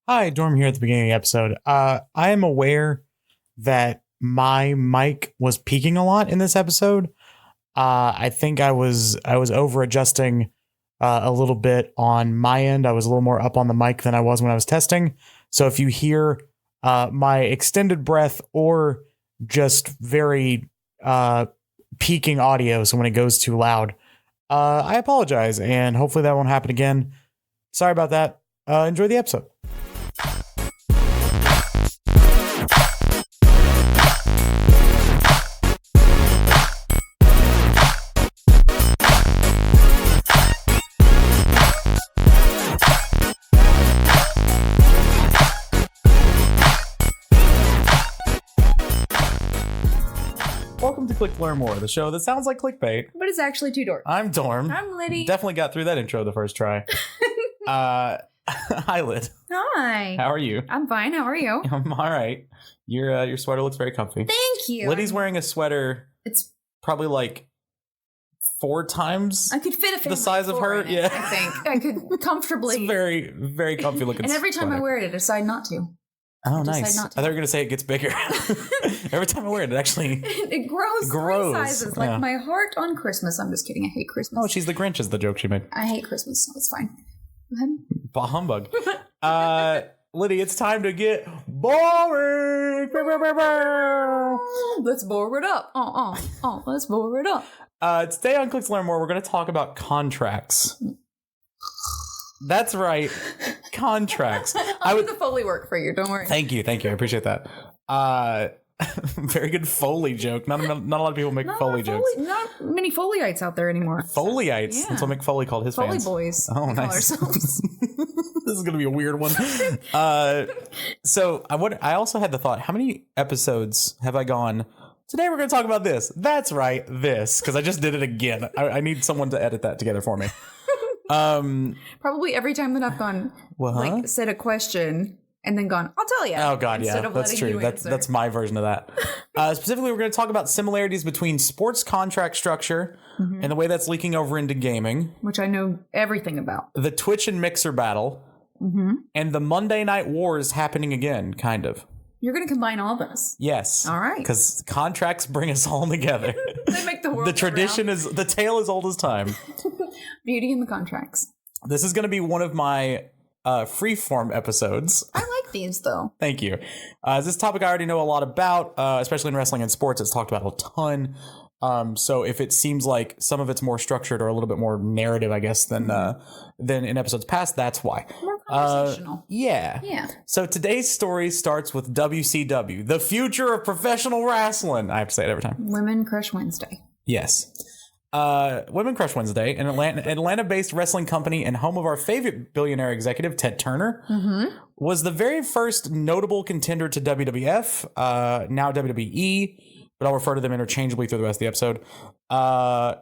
Hi, Dorm here at the beginning of the episode. I am aware that my mic was peaking a lot in this episode. I think I was over adjusting a little bit on my end. I was a little more up on the mic than I was when I was testing. So if you hear my extended breath or just very peaking audio, so when it goes too loud, I apologize, and hopefully that won't happen again. Sorry about that. Enjoy the episode. Welcome to Click to Learn More, the show that sounds like clickbait. But it's actually two doors. I'm Dorm. I'm Liddy. Definitely got through that intro the first try. Hi, Lid. Hi. How are you? I'm fine. How are you? I'm all right. Your sweater looks very comfy. Thank you. Liddy's wearing a sweater. It's probably like 4 times I could fit a family the size of her. in it, Yeah, I think I could comfortably. It's very, very comfy looking. And every time sweater. I wear it, I decide not to. Oh, decide nice. I not to. thought you were gonna say it gets bigger. Every time I wear it, it actually. It grows. Grows, 3 sizes, like yeah. my heart on Christmas. I'm just kidding. I hate Christmas. Oh, she's the Grinch is the joke she made. I hate Christmas, so it's fine. Go ahead. Bah humbug. Liddy, it's time to get boring. Let's bore it up. Let's bore it up. Today on Click to Learn More, we're going to talk about contracts. That's right, contracts. I'll do the Foley work for you. Don't worry. Thank you. I appreciate that. Very good Foley joke. Not a lot of people make Foley jokes. Not many Foleyeites out there anymore. Foleyeites. Yeah. That's what Mick Foley called his Foley fans. boys. Oh, we call nice. ourselves. This is going to be a weird one. So I also had the thought, how many episodes have I gone, today we're going to talk about this. That's right, this. Because I just did it again. I need someone to edit that together for me. Probably every time that I've gone, like, said a question and then gone, I'll tell you. Oh, God, instead yeah. of That's letting true. you answer. That's my version of that. Specifically, we're going to talk about similarities between sports contract structure and the way that's leaking over into gaming, which I know everything about. the Twitch and Mixer battle, and the Monday Night Wars happening again, kind of. You're going to combine all this. Yes. All right. Because contracts bring us all together. They make the world The go tradition round. is, the tale is old as time. Beauty in the contracts. This is going to be one of my freeform episodes. I like these, though. Thank you. This topic I already know a lot about, especially in wrestling and sports. It's talked about a ton. So if it seems like some of it's more structured or a little bit more narrative, I guess, than in episodes past, that's why. More conversational. Yeah. Yeah. So today's story starts with WCW, the future of professional wrestling. I have to say it every time. Women Crush Wednesday. Yes. Women Crush Wednesday, an Atlanta-based wrestling company and home of our favorite billionaire executive, Ted Turner, was the very first notable contender to WWF, now WWE, but I'll refer to them interchangeably through the rest of the episode.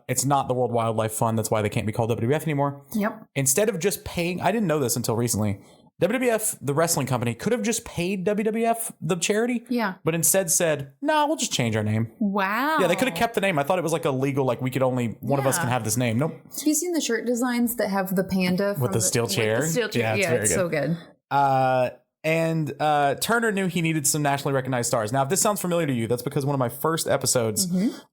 It's not the World Wildlife Fund. That's why they can't be called WWF anymore. Yep. Instead of just paying, I didn't know this until recently, WWF, the wrestling company, could have just paid WWF, the charity, Yeah. but instead said, no, we'll just change our name. Wow. Yeah, they could have kept the name. I thought it was like illegal, like we could only, one of us Yeah. can have this name. Nope. Have you seen the shirt designs that have the panda from With the steel chair? With the steel chair. Yeah, it's very so good. And Turner knew he needed some nationally recognized stars. Now, if this sounds familiar to you, that's because one of my first episodes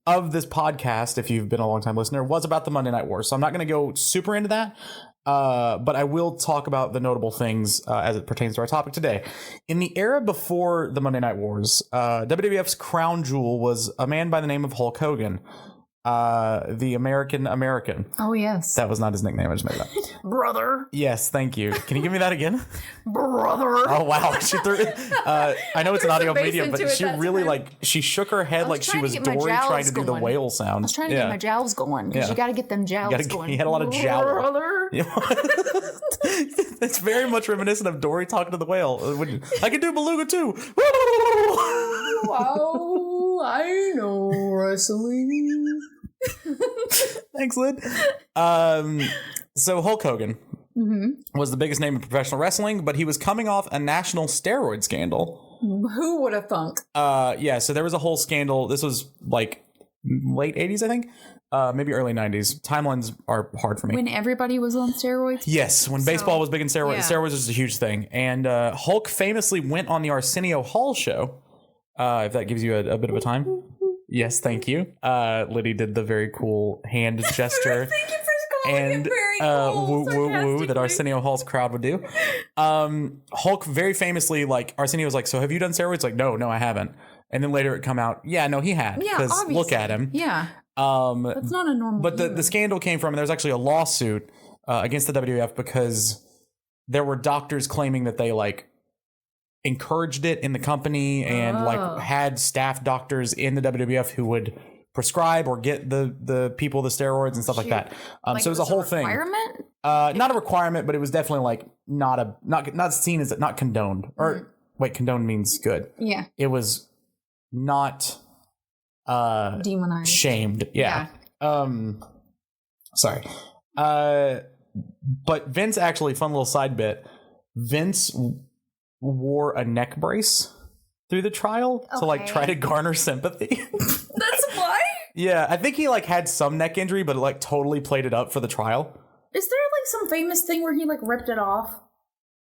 of this podcast, if you've been a long time listener, was about the Monday Night Wars. So I'm not going to go super into that. But I will talk about the notable things as it pertains to our topic today. In the era before the Monday Night Wars, WWF's crown jewel was a man by the name of Hulk Hogan, the American. Oh, yes. That was not his nickname. I just made it up. Brother. Yes, thank you. Can you give me that again? Brother. Oh, wow. She threw I know it's an audio some bass medium, but into it she that really time. she shook her head like she trying to was get my Dory jowls trying to do the going. whale sound. I was trying to get my jowls going because Yeah. you got to get them jowls going. You had a lot of jowl. Brother. It's very much reminiscent of Dory talking to the whale. I can do beluga too. Wow, I know wrestling. Thanks, Lid. So Hulk Hogan was the biggest name in professional wrestling, but he was coming off a national steroid scandal. Who would have thunk? Yeah, so there was a whole scandal. This was like late 80s, I think. Maybe early 90s. Timelines are hard for me. When everybody was on steroids? Yes, when baseball was big in steroids. Yeah. Steroids was a huge thing. And Hulk famously went on the Arsenio Hall show, if that gives you a bit of a time. Yes, thank you. Liddy did the very cool hand gesture. Thank you for calling it very cool, woo woo woo that Arsenio Hall's crowd would do. Hulk very famously, like, Arsenio was like, so have you done steroids? Like, no, I haven't. And then later it come out, yeah, no, he had. Yeah, because look at him. Yeah. That's not a normal. But the scandal came from, and there's actually a lawsuit against the WWF because there were doctors claiming that they like encouraged it in the company and like had staff doctors in the WWF who would prescribe or get the people the steroids and stuff like that. So it was a whole thing. Requirement? Not a requirement, but it was definitely like not seen as not condoned. Or wait, condoned means good. Yeah. It was not demonized, shamed. Yeah. Sorry. But Vince actually, fun little side bit. Vince wore a neck brace through the trial to like try to garner sympathy. That's why? Yeah, I think he like had some neck injury, but like totally played it up for the trial. Is there like some famous thing where he like ripped it off?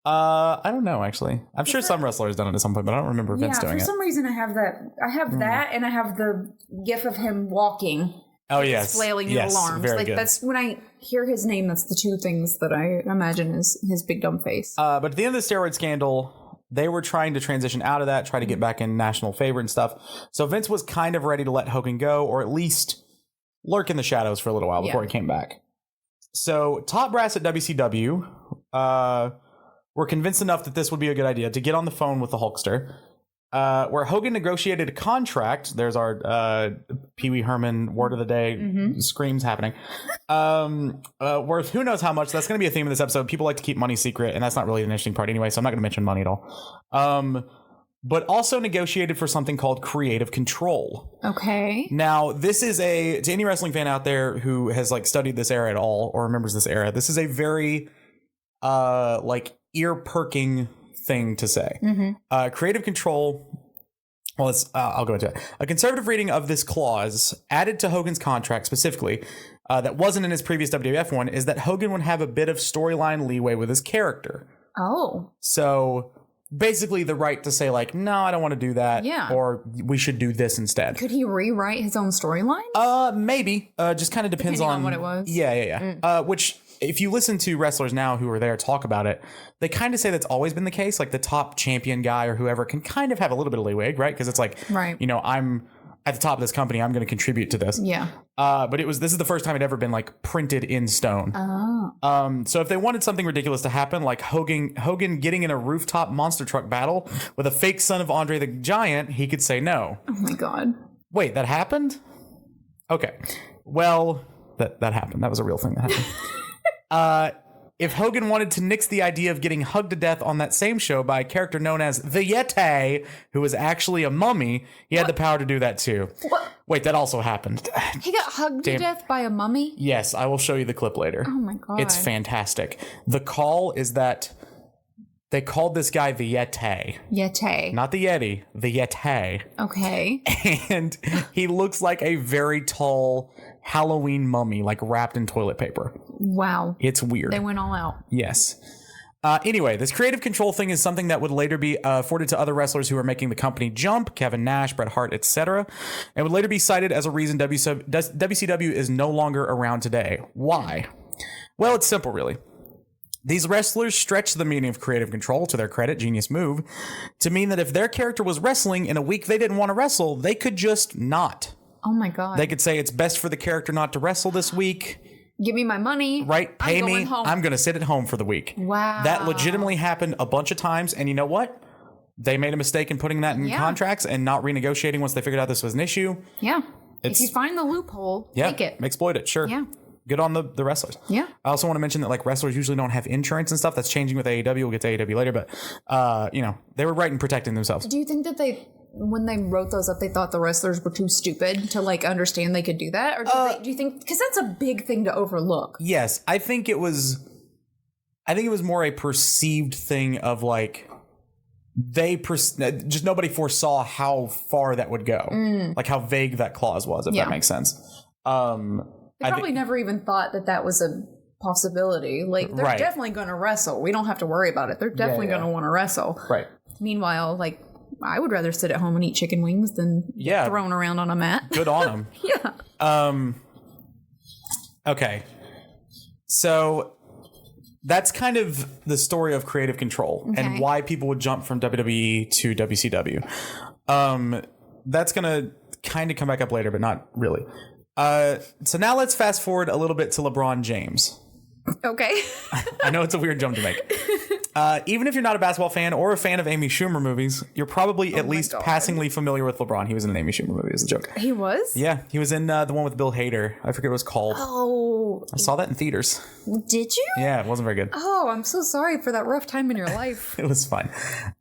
I don't know, actually. I'm sure some wrestlers done it at some point, but I don't remember Vince doing it. For some reason I have that. I have that, and I have the gif of him walking. Oh, yes. Flailing his arms. Very like good. That's when I hear his name, that's the two things that I imagine is his big dumb face. But at the end of the steroid scandal, they were trying to transition out of that, try to get back in national favor and stuff. So Vince was kind of ready to let Hogan go, or at least lurk in the shadows for a little while before he came back. So top brass at WCW were convinced enough that this would be a good idea to get on the phone with the Hulkster, where Hogan negotiated a contract. There's our Pee Wee Herman word of the day screams happening. Worth who knows how much. That's going to be a theme of this episode. People like to keep money secret, and that's not really an interesting part anyway, so I'm not going to mention money at all. But also negotiated for something called creative control. Okay. Now, this is to any wrestling fan out there who has like studied this era at all or remembers this era, this is a very like ear-perking thing to say. Creative control. Well, I'll go into it. A conservative reading of this clause added to Hogan's contract specifically that wasn't in his previous WWF one is that Hogan would have a bit of storyline leeway with his character. Oh. So basically the right to say like, no, I don't want to do that. Yeah. Or we should do this instead. Could he rewrite his own storyline? Maybe. Just kind of depends on what it was. Yeah. Which if you listen to wrestlers now who are there talk about it, they kind of say that's always been the case. Like the top champion guy or whoever can kind of have a little bit of leeway, right? Because it's like, you know, I'm at the top of this company, I'm going to contribute to this. Yeah. But this is the first time it ever been like printed in stone. Oh. So if they wanted something ridiculous to happen, like Hogan getting in a rooftop monster truck battle with a fake son of Andre the Giant, he could say no. Oh my God. Wait, that happened? Okay. Well, that happened. That was a real thing that happened. If Hogan wanted to nix the idea of getting hugged to death on that same show by a character known as the Yeti, who was actually a mummy, he had the power to do that too. What? Wait, that also happened. He got hugged to death by a mummy? Yes, I will show you the clip later. Oh my God. It's fantastic. The call is that they called this guy the Yeti. Yeti. Not the Yeti, the Yeti. Okay. And he looks like a very tall Halloween mummy, like wrapped in toilet paper. Wow. It's weird. They went all out. Yes. Anyway, this creative control thing is something that would later be afforded to other wrestlers who were making the company jump, Kevin Nash, Bret Hart, etc., and would later be cited as a reason WCW is no longer around today. Why? Well, it's simple, really. These wrestlers stretched the meaning of creative control, to their credit, genius move, to mean that if their character was wrestling in a week they didn't want to wrestle, they could just not. Oh my God. They could say it's best for the character not to wrestle this week. Give me my money. Right? Pay me. I'm going to sit at home for the week. Wow. That legitimately happened a bunch of times. And you know what? They made a mistake in putting that in contracts and not renegotiating once they figured out this was an issue. Yeah. If you find the loophole, take it. Exploit it. Sure. Yeah. Good on the wrestlers. Yeah. I also want to mention that like wrestlers usually don't have insurance and stuff. That's changing with AEW. We'll get to AEW later, but you know, they were right in protecting themselves. Do you think that when they wrote those up, they thought the wrestlers were too stupid to like understand they could do that? Or do you think, because that's a big thing to overlook? Yes. I think it was more a perceived thing of like, just nobody foresaw how far that would go, like how vague that clause was, if that makes sense. They probably never even thought that was a possibility. Like, they're definitely going to wrestle. We don't have to worry about it. They're definitely going to want to wrestle. Right. Meanwhile, like, I would rather sit at home and eat chicken wings than get thrown around on a mat. Good on them. Yeah. Okay. So that's kind of the story of creative control and why people would jump from WWE to WCW. That's going to kind of come back up later, but not really. So now let's fast forward a little bit to LeBron James. Okay. I know it's a weird jump to make. Even if you're not a basketball fan or a fan of Amy Schumer movies, you're probably at least passingly familiar with LeBron. He was in an Amy Schumer movie. It's a joke. He was? Yeah. He was in the one with Bill Hader. I forget what it was called. Oh. I saw that in theaters. Did you? Yeah, it wasn't very good. Oh, I'm so sorry for that rough time in your life. It was fun.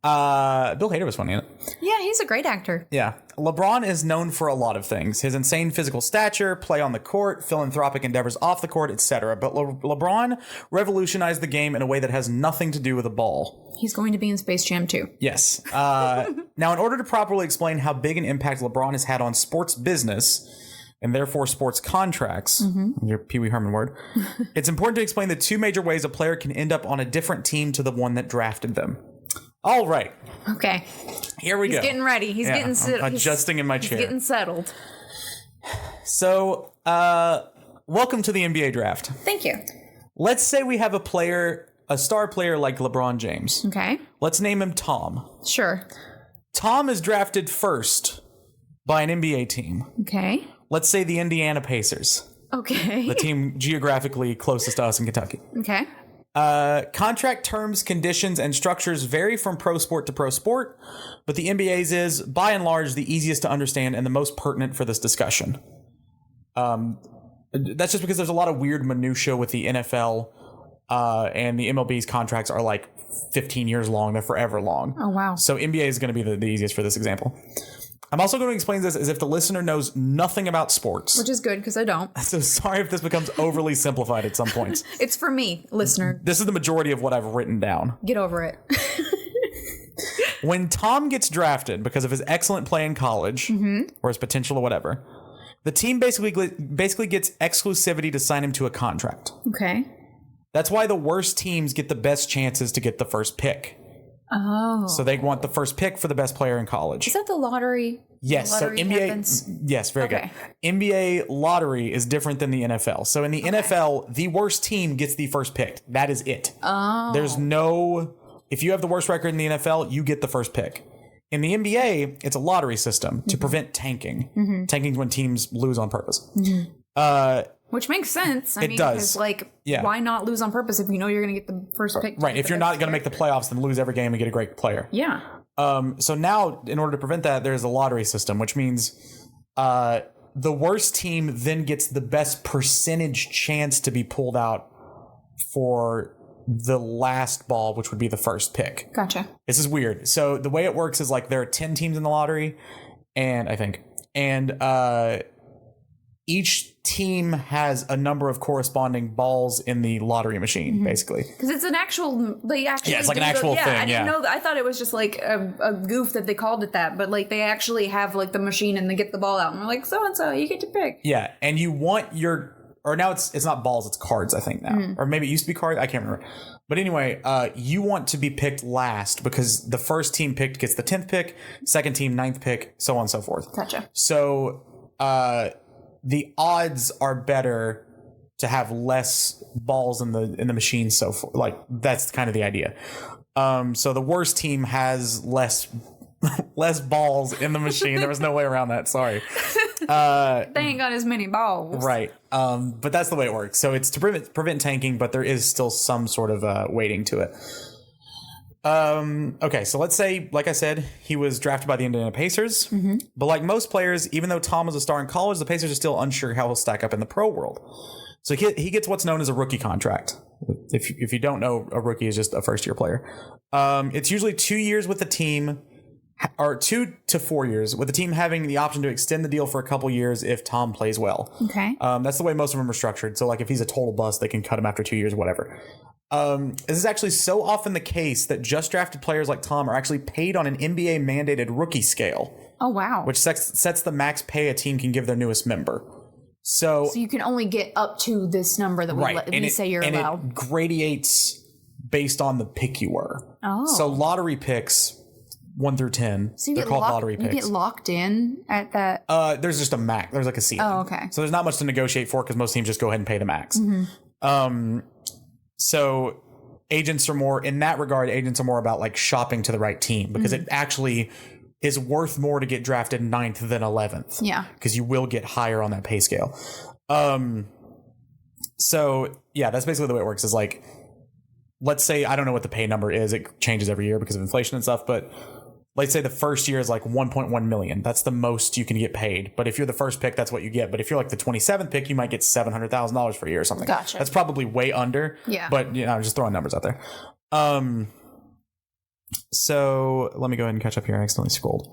Bill Hader was funny in it. Yeah, he's a great actor. Yeah. LeBron is known for a lot of things. His insane physical stature, play on the court, philanthropic endeavors off the court, etc. But LeBron revolutionized the game in a way that has nothing to do with a ball. He's going to be in Space Jam 2. Yes. Now, in order to properly explain how big an impact LeBron has had on sports business, and therefore sports contracts, your Pee Wee Herman word, it's important to explain the two major ways a player can end up on a different team to the one that drafted them. All right. Okay. Here we go. He's getting ready. He's getting settled. I'm adjusting in my chair. He's getting settled. So, welcome to the NBA draft. Thank you. Let's say we have a star player like LeBron James. Okay. Let's name him Tom. Sure. Tom is drafted first by an NBA team. Okay. Let's say the Indiana Pacers. Okay. The team geographically closest to us in Kentucky. Okay. Contract terms, conditions, and structures vary from pro sport to pro sport, but the NBA's is, by and large, the easiest to understand and the most pertinent for this discussion. That's just because there's a lot of weird minutia with the NFL, and the MLB's contracts are like 15 years long. They're forever long. Oh, wow. So NBA is going to be the easiest for this example. I'm also going to explain this as if the listener knows nothing about sports. Which is good, because I don't. So sorry if this becomes overly simplified at some points. It's for me, listener. This is the majority of what I've written down. Get over it. When Tom gets drafted because of his excellent play in college, or his potential or whatever, the team basically gets exclusivity to sign him to a contract. Okay. That's why the worst teams get the best chances to get the first pick. Oh. So they want the first pick for the best player in college. Is that the lottery? Yes. The lottery so NBA, happens? yes, very good. NBA lottery is different than the NFL. So in the NFL, the worst team gets the first pick. That is it. Oh. There's no, if you have the worst record in the NFL, you get the first pick. In the NBA, it's a lottery system to prevent tanking. Tanking is when teams lose on purpose. Which makes sense. I mean, does. Because, why not lose on purpose if you know you're going to get the first pick? Right. If you're not going to make the playoffs, then lose every game and get a great player. Yeah. So now, in order to prevent that, there's a lottery system, which means the worst team then gets the best percentage chance to be pulled out for the last ball, which would be the first pick. Gotcha. This is weird. So the way it works is like there are 10 teams in the lottery, and each team has a number of corresponding balls in the lottery machine, basically. Because it's an actual, it's like an actual thing. I didn't know that. I thought it was just like a goof that they called it that, but like they actually have like the machine and they get the ball out and we're like, so and so, you get to pick. Yeah, and you want or now it's not balls, it's cards, I think now, or maybe it used to be cards. I can't remember. But anyway, you want to be picked last because the first team picked gets the 10th pick, second team 9th pick, so on and so forth. Gotcha. So the odds are better to have less balls in the machine. So that's kind of the idea. So the worst team has less balls in the machine. There was no way around that. Sorry. They ain't got as many balls. Right. But that's the way it works. So it's to prevent tanking, but there is still some sort of weighting to it. Okay, so let's say, like I said, he was drafted by the Indiana Pacers. But like most players, even though Tom was a star in college, the Pacers are still unsure how he'll stack up in the pro world. So he gets what's known as a rookie contract. If you don't know, a rookie is just a first-year player. It's usually 2 years with the team, or 2 to 4 years, with the team having the option to extend the deal for a couple years if Tom plays well. Okay. That's the way most of them are structured. So like if he's a total bust, they can cut him after 2 years, whatever. This is actually so often the case that just drafted players like Tom are actually paid on an NBA mandated rookie scale. Oh, wow. Which sets the max pay a team can give their newest member. So you can only get up to this number that we say you're allowed. And it gradiates based on the pick you were. Oh. So lottery picks, 1 through 10, so they're called lottery picks. You get locked in at that? There's just a max. There's like a ceiling. Oh, okay. So there's not much to negotiate for because most teams just go ahead and pay the max. Mm-hmm. So agents are more, in that regard, agents are more about like shopping to the right team because it actually is worth more to get drafted 9th than 11th. Yeah. Because you will get higher on that pay scale. So yeah, that's basically the way it works is like, let's say, I don't know what the pay number is. It changes every year because of inflation and stuff, but let's say the first year is like 1.1 million. That's the most you can get paid. But if you're the first pick, that's what you get. But if you're like the 27th pick, you might get $700,000 for a year or something. Gotcha. That's probably way under. Yeah. But I'm just throwing numbers out there. So let me go ahead and catch up here. I accidentally scrolled.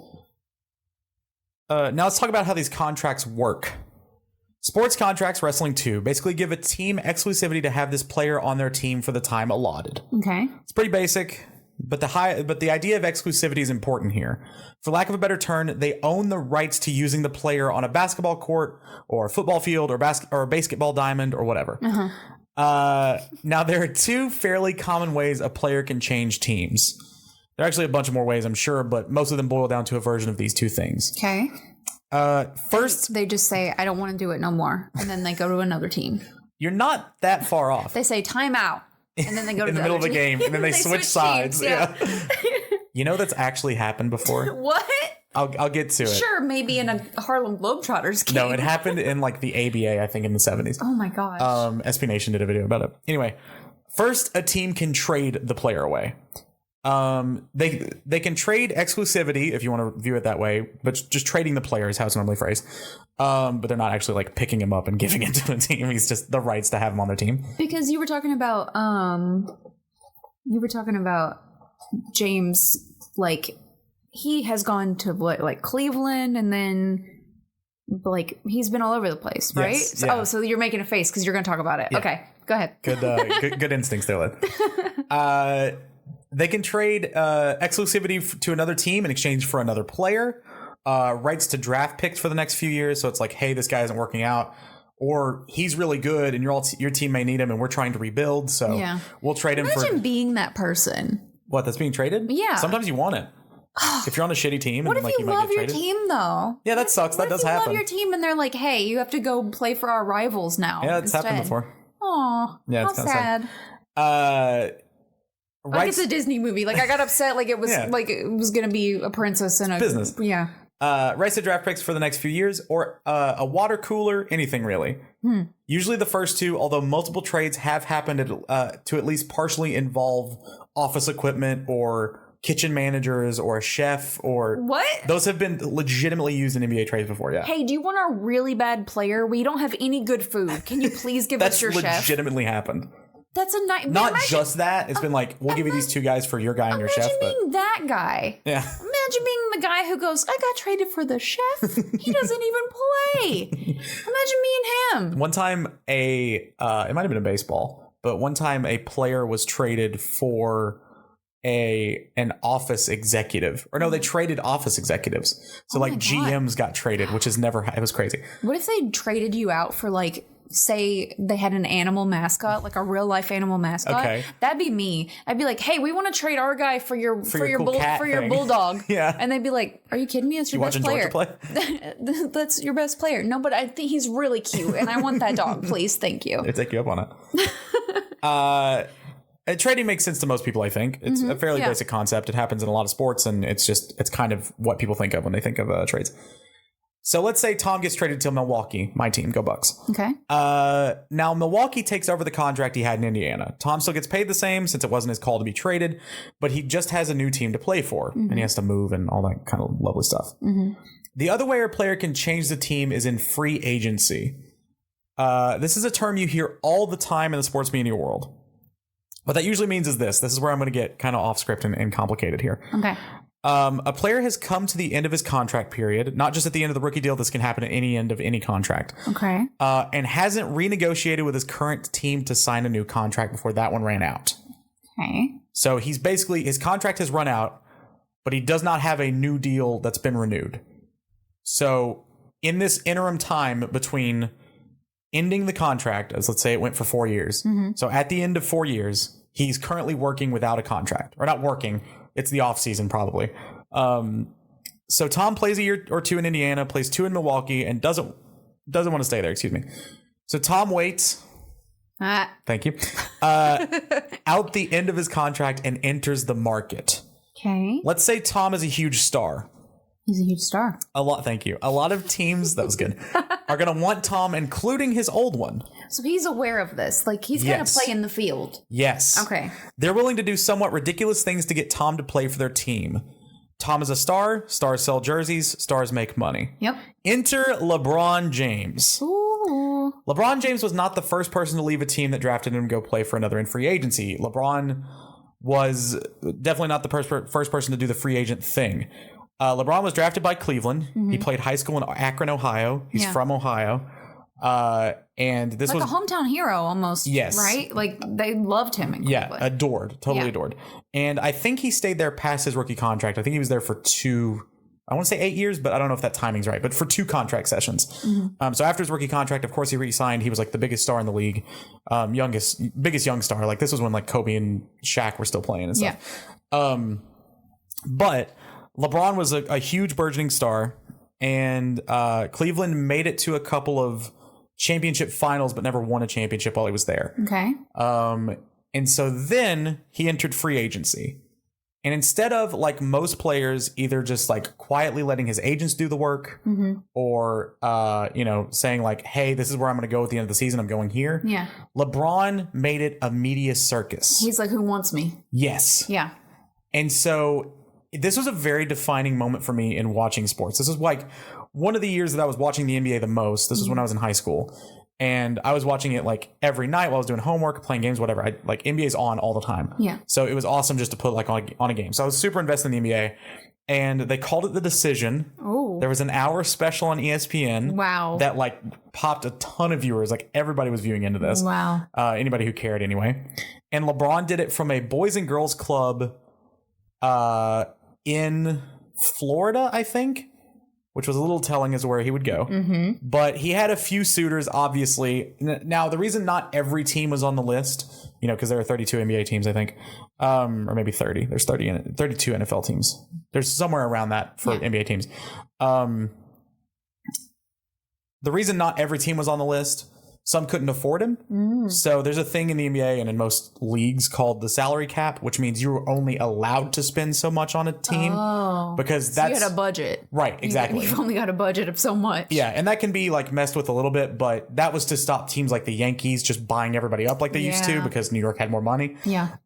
Now let's talk about how these contracts work. Sports contracts, wrestling too, basically give a team exclusivity to have this player on their team for the time allotted. Okay. It's pretty basic, but the idea of exclusivity is important here. For lack of a better term, they own the rights to using the player on a basketball court or a football field or a basketball diamond or whatever. Now, there are two fairly common ways a player can change teams. There are actually a bunch of more ways, I'm sure, but most of them boil down to a version of these two things. Okay. First, they just say, I don't want to do it no more. And then they go to another team. You're not that far off. They say time out. And then they go to in the middle of the game. And then they switch sides. Teams, yeah. You know, that's actually happened before. What? I'll get to it. Sure, maybe in a Harlem Globetrotters game. No, it happened in like the ABA, I think, in the 70s. Oh my gosh. SB Nation did a video about it. Anyway, first, a team can trade the player away. They can trade exclusivity if you want to view it that way, but just trading the player is how it's normally phrased. But they're not actually like picking him up and giving it to a team. He's just the rights to have him on their team. Because you were talking about James, like he has gone to what, like Cleveland, and then like he's been all over the place, right? Yes, yeah. Oh, so you're making a face because you're going to talk about it. Yeah. Okay, go ahead. Good instincts there, Lynn. They can trade exclusivity to another team in exchange for another player, rights to draft picks for the next few years. So it's like, hey, this guy isn't working out, or he's really good, and your team may need him, and we're trying to rebuild. So we'll trade him. Imagine being that person. What, that's being traded? Yeah. Sometimes you want it. If you're on a shitty team, what and if like you might love get your traded. team though? Yeah, that sucks. That does happen. Love your team, and they're like, "Hey, you have to go play for our rivals now." Yeah, it's happened before. Aw, yeah, it's sad. Like it's a Disney movie. Like I got upset. Like it was like it was gonna be a princess and a business. Yeah. Rights to draft picks for the next few years, or a water cooler, anything really. Usually the first two, although multiple trades have happened to at least partially involve office equipment or kitchen managers or a chef or what? Those have been legitimately used in NBA trades before. Yeah. Hey, do you want a really bad player? We don't have any good food. Can you please give us your chef? That's legitimately happened. That's a nightmare. Not just that. It's been like, we'll give you these two guys for your guy and your chef. Imagine being that guy. Yeah. Imagine being the guy who goes, I got traded for the chef. He doesn't even play. Imagine me and him. One time it might have been a baseball, but one time a player was traded for an office executive. Or no, they traded office executives. So like GMs got traded, which is never, it was crazy. What if they traded you out for like, say they had an animal mascot, like a real life animal mascot? Okay. That'd be me. I'd be like, hey, we want to trade our guy for your cool bulldog. Yeah. And they'd be like, are you kidding me? That's your best player. Georgia play? That's your best player. No, but I think he's really cute and I want that dog. Please. Thank you. They take you up on it. Trading makes sense to most people, I think. It's a fairly basic concept. It happens in a lot of sports, and it's kind of what people think of when they think of trades. So let's say Tom gets traded to Milwaukee, my team, go Bucks. Okay. Now Milwaukee takes over the contract he had in Indiana. Tom still gets paid the same since it wasn't his call to be traded, but he just has a new team to play for, and he has to move and all that kind of lovely stuff. The other way a player can change the team is in free agency. This is a term you hear all the time in the sports media world. What that usually means is this. This is where I'm going to get kind of off script and complicated here. Okay. A player has come to the end of his contract period, not just at the end of the rookie deal. This can happen at any end of any contract. Okay. And hasn't renegotiated with his current team to sign a new contract before that one ran out. Okay. So he's basically, his contract has run out, but he does not have a new deal that's been renewed. So in this interim time between ending the contract, as let's say it went for 4 years. Mm-hmm. So at the end of 4 years, he's currently working without a contract, or not working. It's the off season probably. So Tom plays a year or two in Indiana, plays 2 in Milwaukee, and doesn't want to stay there. Excuse me. So Tom waits. Thank you. Out the end of his contract and enters the market. Okay. Let's say Tom is a huge star. He's a huge star. Thank you. A lot of teams, that was good, are going to want Tom, including his old one. So he's aware of this. Like, he's going to play in the field. Yes. Okay. They're willing to do somewhat ridiculous things to get Tom to play for their team. Tom is a star. Stars sell jerseys. Stars make money. Yep. Enter LeBron James. Ooh. LeBron James was not the first person to leave a team that drafted him and go play for another in free agency. LeBron was definitely not the first person to do the free agent thing. LeBron was drafted by Cleveland. Mm-hmm. He played high school in Akron, Ohio. He's from Ohio. And this like was a hometown hero almost. Yes. Right? Like, they loved him in Cleveland. Yeah, adored. Totally adored. And I think he stayed there past his rookie contract. I think he was there for 2, I want to say 8 years, but I don't know if that timing's right, but for 2 contract sessions. Mm-hmm. So after his rookie contract, of course, he re-signed. He was like the biggest star in the league, biggest young star. Like, this was when like Kobe and Shaq were still playing and stuff. Yeah. But LeBron was a huge burgeoning star, and Cleveland made it to a couple of championship finals, but never won a championship while he was there. Okay. And so then he entered free agency. And instead of, like most players, either just like quietly letting his agents do the work, mm-hmm. or, saying like, hey, this is where I'm going to go at the end of the season. I'm going here. Yeah. LeBron made it a media circus. He's like, who wants me? Yes. Yeah. And so this was a very defining moment for me in watching sports. This is like one of the years that I was watching the NBA the most. This was when I was in high school. And I was watching it like every night while I was doing homework, playing games, whatever. NBA's on all the time. Yeah. So it was awesome just to put like on a game. So I was super invested in the NBA. And they called it The Decision. Oh. There was an hour special on ESPN. Wow. That like popped a ton of viewers. Like, everybody was viewing into this. Wow. Anybody who cared anyway. And LeBron did it from a Boys and Girls Club in Florida, I think, which was a little telling as to where he would go. Mm-hmm. But he had a few suitors, obviously. Now, the reason not every team was on the list, because there are 32 NBA teams, I think, or maybe 30. There's 32 NFL teams. There's somewhere around that for NBA teams. The reason not every team was on the list, some couldn't afford him. Mm. So there's a thing in the NBA and in most leagues called the salary cap, which means you're only allowed to spend so much on a team. Oh, because that's... you had a budget. Right, exactly. You've only got a budget of so much. Yeah, and that can be like messed with a little bit, but that was to stop teams like the Yankees just buying everybody up like they used to, because New York had more money. Yeah.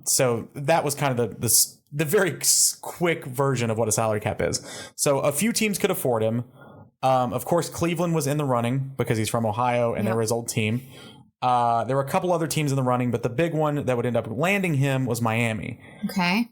So that was kind of the very quick version of what a salary cap is. So a few teams could afford him. Of course, Cleveland was in the running because he's from Ohio and they were his old team. There were a couple other teams in the running, but the big one that would end up landing him was Miami. Okay.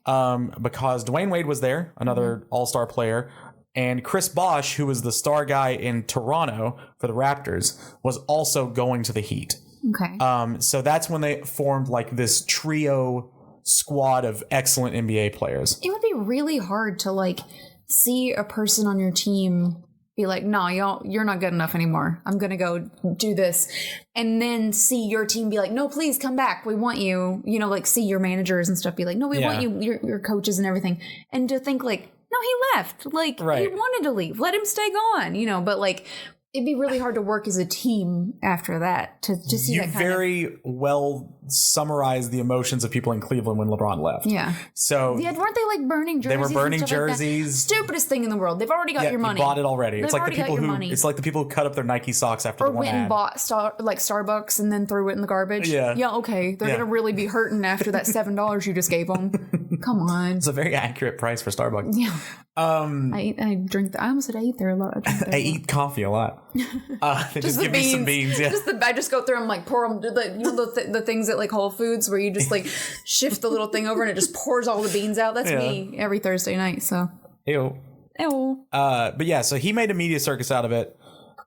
Because Dwayne Wade was there, another all-star player, and Chris Bosh, who was the star guy in Toronto for the Raptors, was also going to the Heat. Okay. So that's when they formed like this trio squad of excellent NBA players. It would be really hard to like see a person on your team be like, no, you're not good enough anymore. I'm going to go do this. And then see your team be like, no, please come back. We want you, like see your managers and stuff be like, no, we want you, your coaches and everything. And to think like, no, he left. Like, he wanted to leave. Let him stay gone, but like, it'd be really hard to work as a team after that to see that kind very well summarized the emotions of people in Cleveland when LeBron left. Yeah. So weren't they like burning jerseys? They were burning jerseys. Like stupidest thing in the world. They've already got your money. You bought it already. It's like the people who cut up their Nike socks after the one went and bought Starbucks and then threw it in the garbage. Yeah. Yeah. Okay. They're gonna really be hurting after that $7 you just gave them. Come on. It's a very accurate price for Starbucks. Yeah. Um, I drink. I almost said I eat there a lot. I eat coffee a lot. They just the give me some beans. Yeah. I just go through and like pour them. The things at like Whole Foods where you just like shift the little thing over and it just pours all the beans out. That's me every Thursday night. So. Ew. Ew. But yeah, so he made a media circus out of it.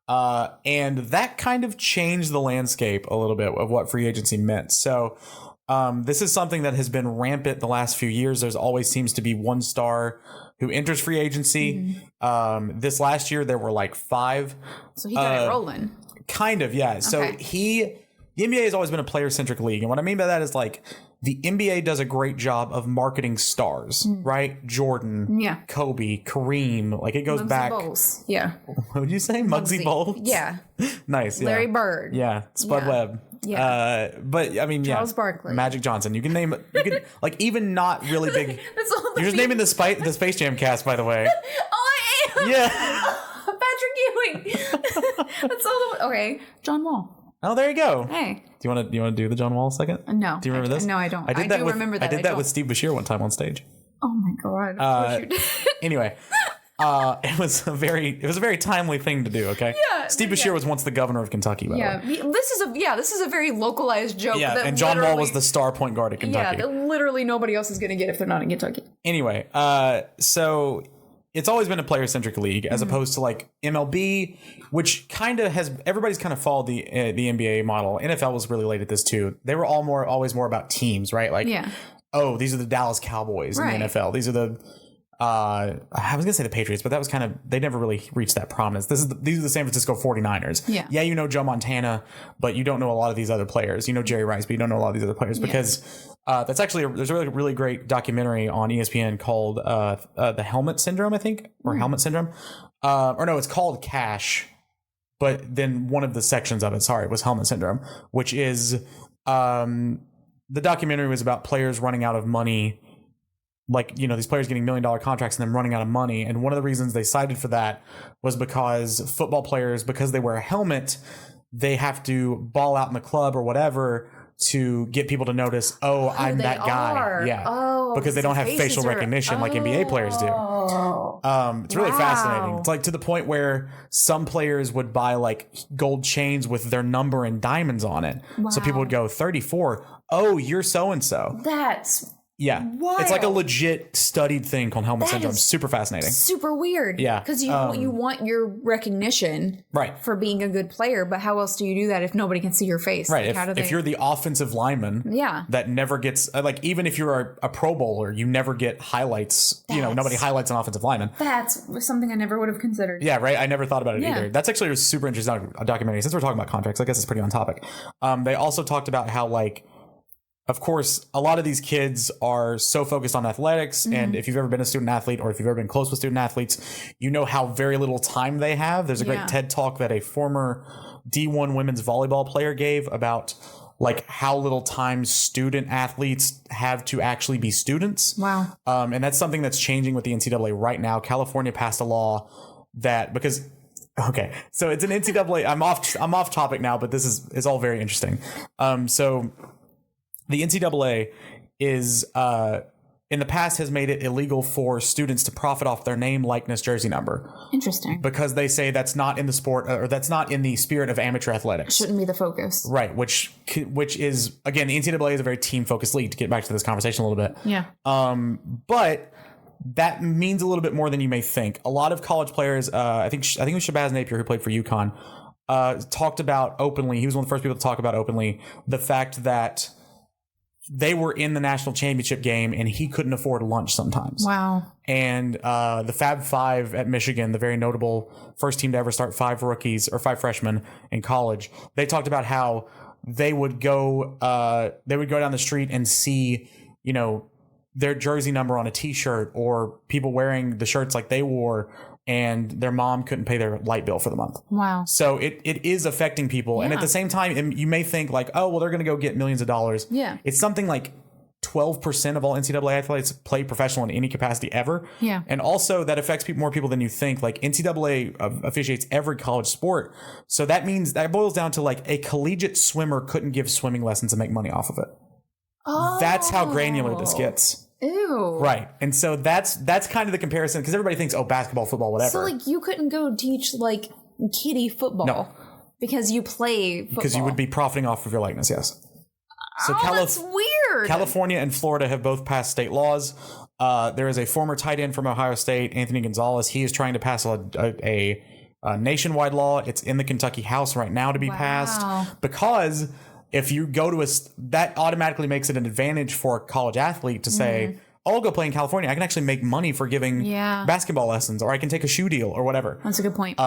And that kind of changed the landscape a little bit of what free agency meant. So this is something that has been rampant the last few years. There's always seems to be one star who enters free agency. This last year, there were like 5. So he got it rolling. Kind of, yeah. So the NBA has always been a player-centric league. And what I mean by that is like the NBA does a great job of marketing stars, right? Jordan, Kobe, Kareem, like it goes Muggsy back. Bowles. Yeah. What would you say? Muggsy Bowles? Yeah. Nice. Yeah. Larry Bird. Yeah. Spud Webb. Yeah. But I mean, Charles Barkley. Magic Johnson. You can name it. You can like even not really big. That's all You're just naming the Space Jam cast, by the way. Oh, I am. Yeah. Patrick Ewing. That's all. Okay. John Wall. Oh, there you go. Hey. Do you want to do the John Wall second? No. Do you remember this? No, I don't. I did that do with, remember that. I did that with Steve Bashir one time on stage. Oh my god. Of course you did. Anyway, it was a very timely thing to do. Okay. Yeah. Steve Bashir was once the governor of Kentucky. By the way. This is a very localized joke. Yeah, that and John Wall was the star point guard at Kentucky. Yeah, that literally nobody else is going to get if they're not in Kentucky. Anyway, so it's always been a player-centric league as opposed to like MLB, which kind of has everybody's kind of followed the NBA model. NFL was really late at this too. They were always more about teams, right? Like, oh, these are the Dallas Cowboys in the NFL. These are the I was gonna say the Patriots, but that was kind of they never really reached that prominence. These are the San Francisco 49ers. Yeah, you know Joe Montana, but you don't know a lot of these other players. You know Jerry Rice, but you don't know a lot of these other players because that's actually there's a really great documentary on ESPN called the Helmet Syndrome, I think, or Helmet Syndrome, or no, it's called Cash, but then one of the sections of it, was Helmet Syndrome, which is the documentary was about players running out of money. Like, you know, these players getting $1 million contracts and then running out of money. And one of the reasons they cited for that was because football players, because they wear a helmet, they have to ball out in the club or whatever to get people to notice, I'm that guy. Yeah. Because they don't have facial recognition like NBA players do. It's really fascinating. It's like to the point where some players would buy like gold chains with their number and diamonds on it. So people would go 34. Oh, you're so-and-so. That's... Yeah. Wild. It's like a legit studied thing called helmet syndrome. Super fascinating. Super weird. Yeah. Because you want your recognition for being a good player, but how else do you do that if nobody can see your face? Right. Like, if you're the offensive lineman that never gets, like, even if you're a Pro Bowler, you never get highlights. Nobody highlights an offensive lineman. That's something I never would have considered. Yeah, right? I never thought about it either. That's actually a super interesting documentary. Since we're talking about contracts, I guess it's pretty on topic. They also talked about how, like, of course, a lot of these kids are so focused on athletics. And if you've ever been a student athlete or if you've ever been close with student athletes, you know how very little time they have. There's a great TED talk that a former D1 women's volleyball player gave about like how little time student athletes have to actually be students. Wow. And that's something that's changing with the NCAA right now. California passed a law that okay, so it's an NCAA. I'm off topic now, but this is all very interesting. So the NCAA is in the past has made it illegal for students to profit off their name, likeness, jersey number. Interesting. Because they say that's not in the sport or that's not in the spirit of amateur athletics. Shouldn't be the focus. Right, which is, again, the NCAA is a very team-focused league, to get back to this conversation a little bit. Yeah. But that means a little bit more than you may think. A lot of college players, I think it was Shabazz Napier who played for UConn, talked about openly, he was one of the first people to talk about openly, the fact that they were in the national championship game and he couldn't afford lunch sometimes. Wow. And the Fab Five at Michigan, the very notable first team to ever start 5 freshmen in college, they talked about how they would go down the street and see, their jersey number on a t-shirt or people wearing the shirts like they wore, and their mom couldn't pay their light bill for the month. Wow. So it is affecting people. Yeah. And at the same time, you may think like, oh, well, they're going to go get millions of dollars. Yeah. It's something like 12% of all NCAA athletes play professional in any capacity ever. Yeah. And also that affects more people than you think. Like NCAA officiates every college sport. So that means that boils down to like a collegiate swimmer couldn't give swimming lessons and make money off of it. Oh. That's how granular this gets. Ew. Right. And so that's kind of the comparison, because everybody thinks, oh, basketball, football, whatever. So, like, you couldn't go teach, like, kiddie football. No. Because you play football. Because you would be profiting off of your likeness, yes. So that's weird. California and Florida have both passed state laws. There is a former tight end from Ohio State, Anthony Gonzalez. He is trying to pass a nationwide law. It's in the Kentucky House right now to be passed, because if you go to that automatically makes it an advantage for a college athlete to say, oh, I'll go play in California. I can actually make money for giving basketball lessons, or I can take a shoe deal or whatever. That's a good point.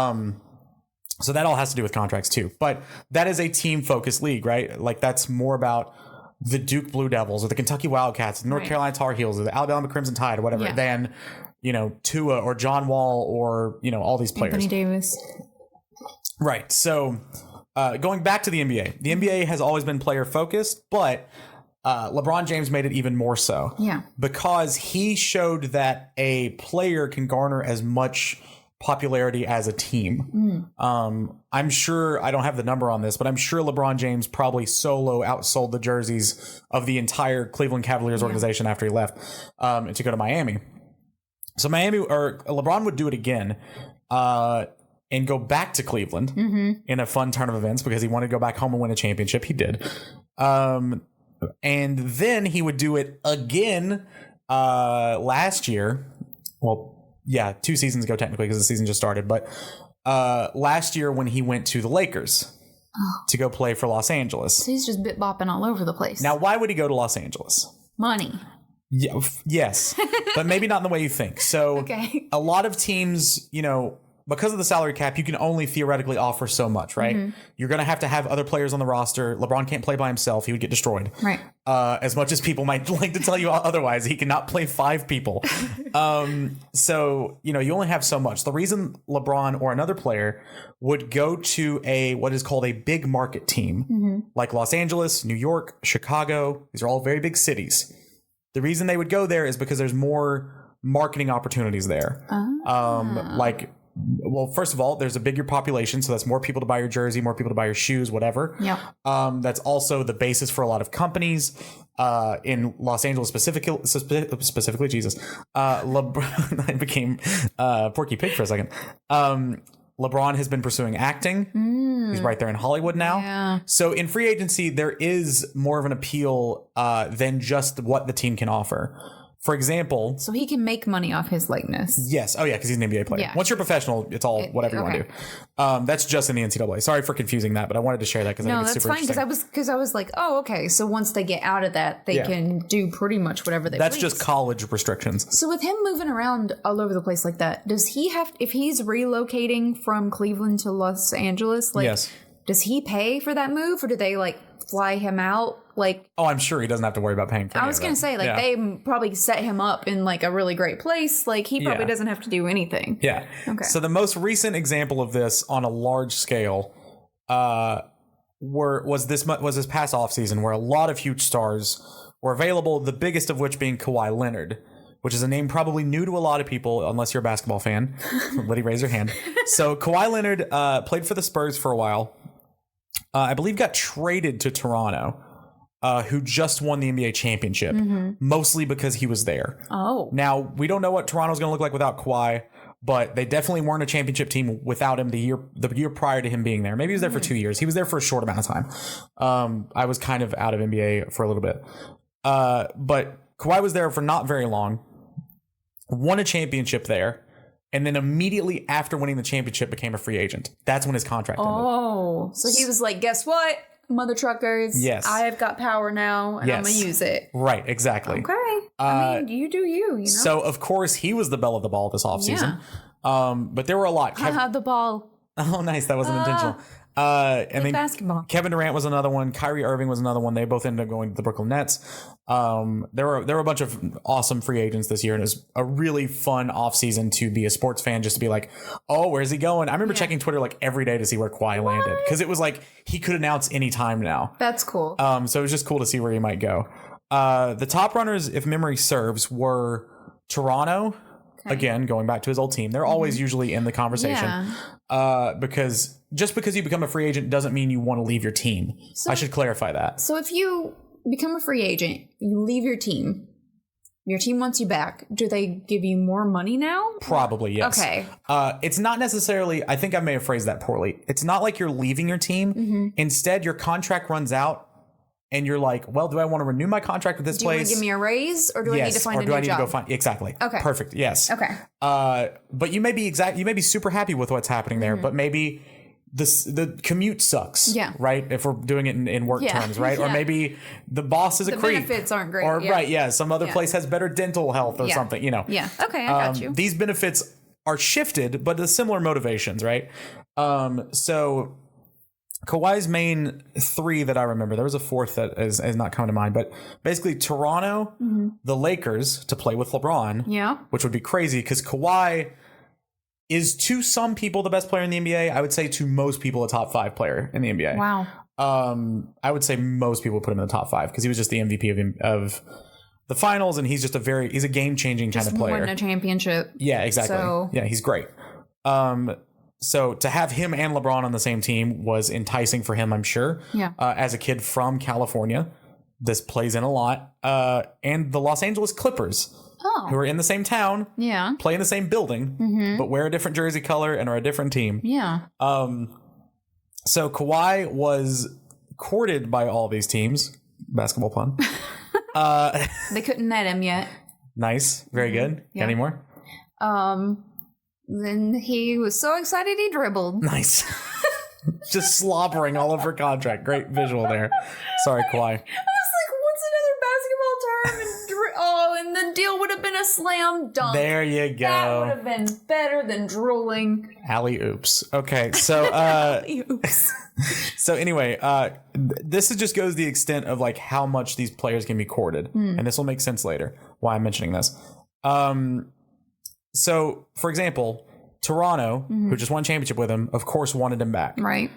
So that all has to do with contracts too. But that is a team-focused league, right? Like, that's more about the Duke Blue Devils or the Kentucky Wildcats, the North Carolina Tar Heels, or the Alabama Crimson Tide, or whatever, than, Tua or John Wall or, all these players. Anthony Davis. Right. So going back to the NBA, the NBA has always been player-focused, but LeBron James made it even more so. Yeah. Because he showed that a player can garner as much popularity as a team. I'm sure, I don't have the number on this, but I'm sure LeBron James probably solo outsold the jerseys of the entire Cleveland Cavaliers organization after he left to go to Miami. So LeBron would do it again and go back to Cleveland in a fun turn of events, because he wanted to go back home and win a championship. He did. And then he would do it again last year. Well, yeah, 2 seasons ago technically, because the season just started. But last year when he went to the Lakers to go play for Los Angeles. So he's just bit-bopping all over the place. Now, why would he go to Los Angeles? Money. Yeah, yes, but maybe not in the way you think. So a lot of teams, because of the salary cap, you can only theoretically offer so much, right? You're going to have other players on the roster. LeBron can't play by himself. He would get destroyed. Right. As much as people might like to tell you otherwise, he cannot play 5 people. So, you only have so much. The reason LeBron or another player would go to what is called a big market team, like Los Angeles, New York, Chicago, these are all very big cities. The reason they would go there is because there's more marketing opportunities there. Well, first of all, there's a bigger population, so that's more people to buy your jersey, more people to buy your shoes, whatever. Yeah. That's also the basis for a lot of companies in Los Angeles specifically. Jesus, LeBron. I became Porky Pig for a second. LeBron has been pursuing acting. He's right there in Hollywood now. Yeah. So in free agency, there is more of an appeal than just what the team can offer. For example... So he can make money off his likeness. Yes. Oh, yeah, because he's an NBA player. Yeah. Once you're professional, it's all whatever you want to do. That's just in the NCAA. Sorry for confusing that, but I wanted to share that because I think it's super interesting. No, that's fine, because I was like, oh, okay, so once they get out of that, they can do pretty much whatever they That's please. Just college restrictions. So with him moving around all over the place like that, does he have... If he's relocating from Cleveland to Los Angeles, yes. Does he pay for that move, or do they, fly him out? Oh, I'm sure he doesn't have to worry about paying for it. I was going to say, they probably set him up in, a really great place. He probably doesn't have to do anything. Yeah. Okay. So the most recent example of this on a large scale was this past offseason, where a lot of huge stars were available, the biggest of which being Kawhi Leonard, which is a name probably new to a lot of people, unless you're a basketball fan. Liddy, raise your hand. So Kawhi Leonard played for the Spurs for a while. I believe got traded to Toronto, who just won the NBA championship, mostly because he was there. Oh. Now, we don't know what Toronto's going to look like without Kawhi, but they definitely weren't a championship team without him the year prior to him being there. Maybe he was there for 2 years. He was there for a short amount of time. I was kind of out of NBA for a little bit. But Kawhi was there for not very long, won a championship there, and then immediately after winning the championship became a free agent. That's when his contract ended. Oh, so he was like, guess what, mother truckers? Yes. I've got power now, and I'm going to use it. Right, exactly. Okay. I mean, you do you know? So, of course, he was the belle of the ball this offseason. But there were a lot. The ball. Oh, nice. That wasn't intentional. And then basketball. Kevin Durant was another one. Kyrie Irving was another one. They both ended up going to the Brooklyn Nets. There were a bunch of awesome free agents this year, and it was a really fun offseason to be a sports fan, just to be like, oh, where's he going? I remember checking Twitter every day to see where Kawhi landed, because it was he could announce any time now. That's cool. So it was just cool to see where he might go. The top runners, if memory serves, were Toronto. Okay. Again, going back to his old team. They're always usually in the conversation. Because just because you become a free agent doesn't mean you want to leave your team. So, I should clarify that. So if you become a free agent, you leave your team, Your team wants you back. Do they give you more money now? Probably, yes. Okay. It's not necessarily, I think I may have phrased that poorly. It's not like you're leaving your team. Mm-hmm. Instead, your contract runs out and you're like, well, do I want to renew my contract with this Do you want place? to give me a raise, or do I need to find a new job? Or do I need to go find, exactly. Okay. Perfect, yes. Okay. But you may be super happy with what's happening there, but maybe the commute sucks. Yeah. Right? If we're doing it in work terms, right? Yeah. Or maybe the boss is a creep. The benefits aren't great. Or, yeah. some other place has better dental health or something, you know. Yeah. Okay, I got you. These benefits are shifted, but the similar motivations, right? So Kawhi's main three that I remember, there was a fourth that is not coming to mind, but basically Toronto, the Lakers to play with LeBron, Yeah. which would be crazy because Kawhi is to some people the best player in the NBA. I would say to most people a top 5 player in the NBA. Wow. I would say most people put him in the top 5 because he was just the MVP of the finals, and he's just he's a game changing kind of player. Won a championship. Yeah, exactly. So- Yeah, he's great. So to have him and LeBron on the same team was enticing for him, I'm sure. Yeah. As a kid from California, this plays in a lot. And the Los Angeles Clippers, who are in the same town, Yeah. play in the same building, but wear a different jersey color and are a different team. Yeah. So Kawhi was courted by all these teams. Basketball pun. They couldn't net him yet. Nice. Very good. Yeah. Any more? Then he was so excited he dribbled. Nice. Just slobbering all over contract. Great visual there. Sorry, Kawhi. I was like, what's another basketball term? And the deal would have been a slam dunk. There you go. That would have been better than drooling. Alley oops. Okay, so Oops. so anyway, this just goes the extent of like how much these players can be courted, and this will make sense later why I'm mentioning this. So for example, Toronto, who just won a championship with him, of course wanted him back. Right.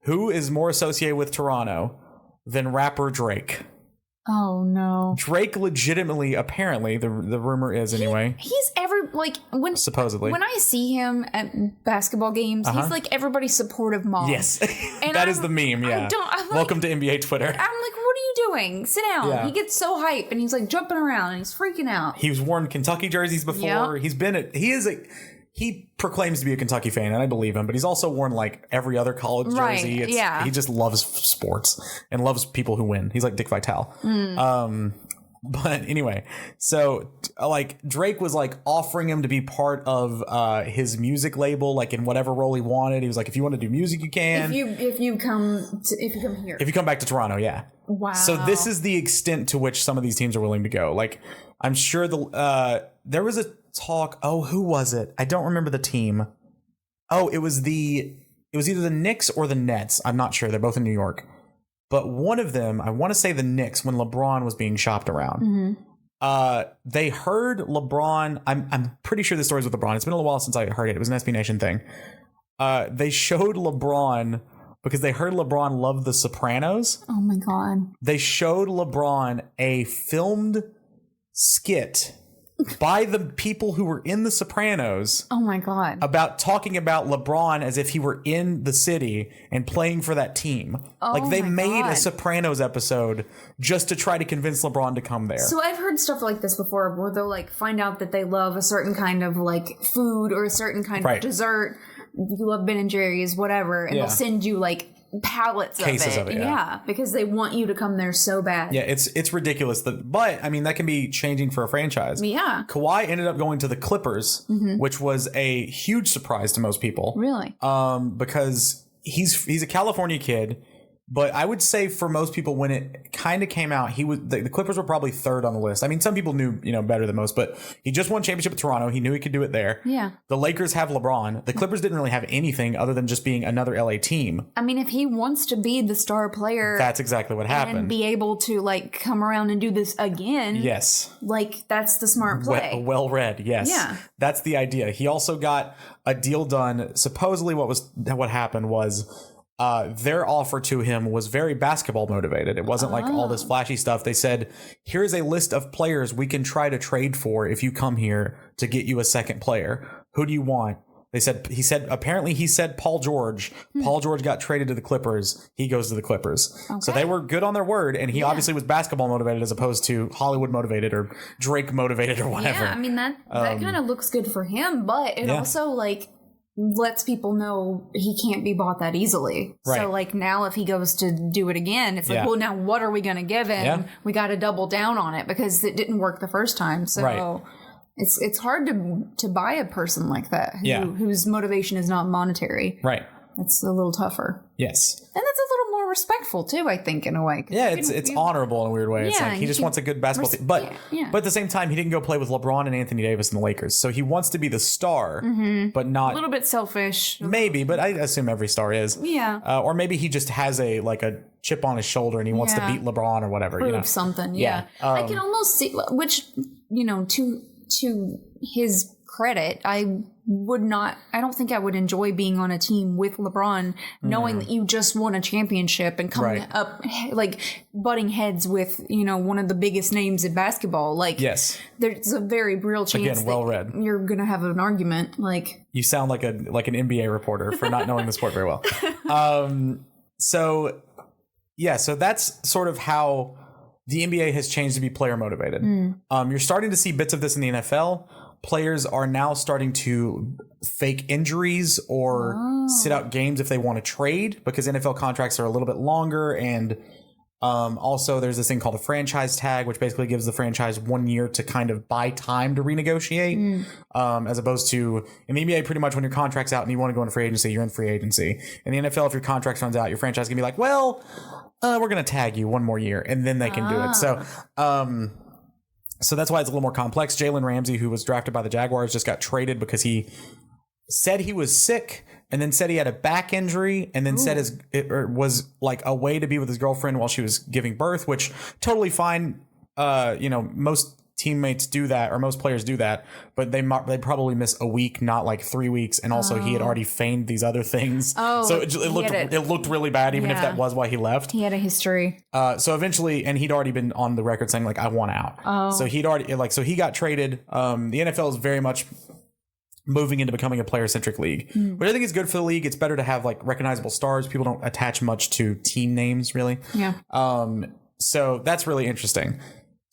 Who is more associated with Toronto than rapper Drake? Oh no. Drake legitimately, apparently, the rumor is anyway, He's supposedly. when I see him at basketball games, he's like everybody's supportive mom. Yes, And that is the meme. Yeah. I'm like- Welcome to NBA Twitter. I'm like, what are you doing? Sit down. Yeah. He gets so hype and he's like jumping around and he's freaking out. He's worn Kentucky jerseys before. Yep. He proclaims to be a Kentucky fan, and I believe him, but he's also worn like every other college jersey. Right, yeah. He just loves sports and loves people who win. He's like Dick Vitale. But anyway, so like Drake was like offering him to be part of his music label, like in whatever role he wanted. He was like, if you want to do music, you can. If you come here. If you come back to Toronto, yeah. Wow. So this is the extent to which some of these teams are willing to go. Like, I'm sure there was a talk. Oh, who was it? I don't remember the team. Oh, it was either the Knicks or the Nets. I'm not sure. They're both in New York. But one of them, I want to say the Knicks, when LeBron was being shopped around. They heard LeBron. I'm pretty sure the story's with LeBron. It's been a little while since I heard it. It was an SB Nation thing. They showed LeBron because they heard LeBron loved The Sopranos. Oh my God. They showed LeBron a filmed skit by the people who were in The Sopranos Oh my God. about talking about LeBron as if he were in the city and playing for that team. Like they my made God. a Sopranos episode just to try to convince LeBron to come there. So I've heard stuff like this before where they'll like find out that they love a certain kind of like food or a certain kind Right. of dessert. You love Ben and Jerry's, whatever, and Yeah. they'll send you like pallets Cases of it. yeah. Because they want you to come there so bad. Yeah, it's ridiculous. But I mean, that can be changing for a franchise. Yeah. Kawhi ended up going to the Clippers, which was a huge surprise to most people. Really? Because he's a California kid. But I would say for most people, when it kind of came out, the Clippers were probably third on the list. I mean, some people knew better than most, but he just won a championship with Toronto. He knew he could do it there. Yeah. The Lakers have LeBron. The Clippers didn't really have anything other than just being another LA team. I mean, if he wants to be the star player That's exactly what and happened. be able to like come around and do this again, Yes. like that's the smart play. Well read, yes. Yeah. That's the idea. He also got a deal done. Supposedly what happened was their offer to him was very basketball motivated. It wasn't like all this flashy stuff. They said, here's a list of players we can try to trade for if you come here to get you a second player. Who do you want? He said Paul George. Paul George got traded to the Clippers. He goes to the Clippers. Okay. So they were good on their word, and he obviously was basketball motivated as opposed to Hollywood motivated or Drake motivated or whatever. Yeah, I mean that kind of looks good for him, but it also like lets people know he can't be bought that easily. Right. So like now if he goes to do it again, it's like, well, now what are we going to give him? Yeah. We got to double down on it because it didn't work the first time. So it's hard to buy a person like that whose motivation is not monetary. Right. It's a little tougher. Yes. And that's a little more respectful too, I think, in a way. Yeah, it's honorable in a weird way. It's like he just wants a good basketball team. But at the same time, he didn't go play with LeBron and Anthony Davis in the Lakers. So he wants to be the star, but not... A little bit selfish. Maybe, but I assume every star is. Yeah. Or maybe he just has a chip on his shoulder and he wants to beat LeBron or whatever. Prove something, yeah. I can almost see... Which, to his credit, I don't think I would enjoy being on a team with LeBron knowing that you just won a championship and coming up like butting heads with, one of the biggest names in basketball. Like, there's a very real chance that you're going to have an argument. Like, you sound like an NBA reporter for not knowing the sport very well. So that's sort of how the NBA has changed to be player motivated. You're starting to see bits of this in the NFL. Players are now starting to fake injuries or sit out games if they want to trade because NFL contracts are a little bit longer. And also there's this thing called a franchise tag, which basically gives the franchise 1 year to kind of buy time to renegotiate. As opposed to in the NBA, pretty much when your contract's out and you want to go into free agency, you're in free agency. In the NFL, if your contract runs out, your franchise can be like, well, we're going to tag you 1 more year and then they can do it. So that's why it's a little more complex. Jalen Ramsey, who was drafted by the Jaguars, just got traded because he said he was sick and then said he had a back injury and then said it was like away to be with his girlfriend while she was giving birth, which totally fine. Most teammates do that or most players do that, but they probably miss a week, not like 3 weeks. And also he had already feigned these other things. So it looked really bad, even if that was why he left. He had a history. So eventually, and he'd already been on the record saying like, I want out. So he'd already so he got traded. The NFL is very much moving into becoming a player-centric league, which I think is good for the league. It's better to have like recognizable stars. People don't attach much to team names really. Yeah. So that's really interesting.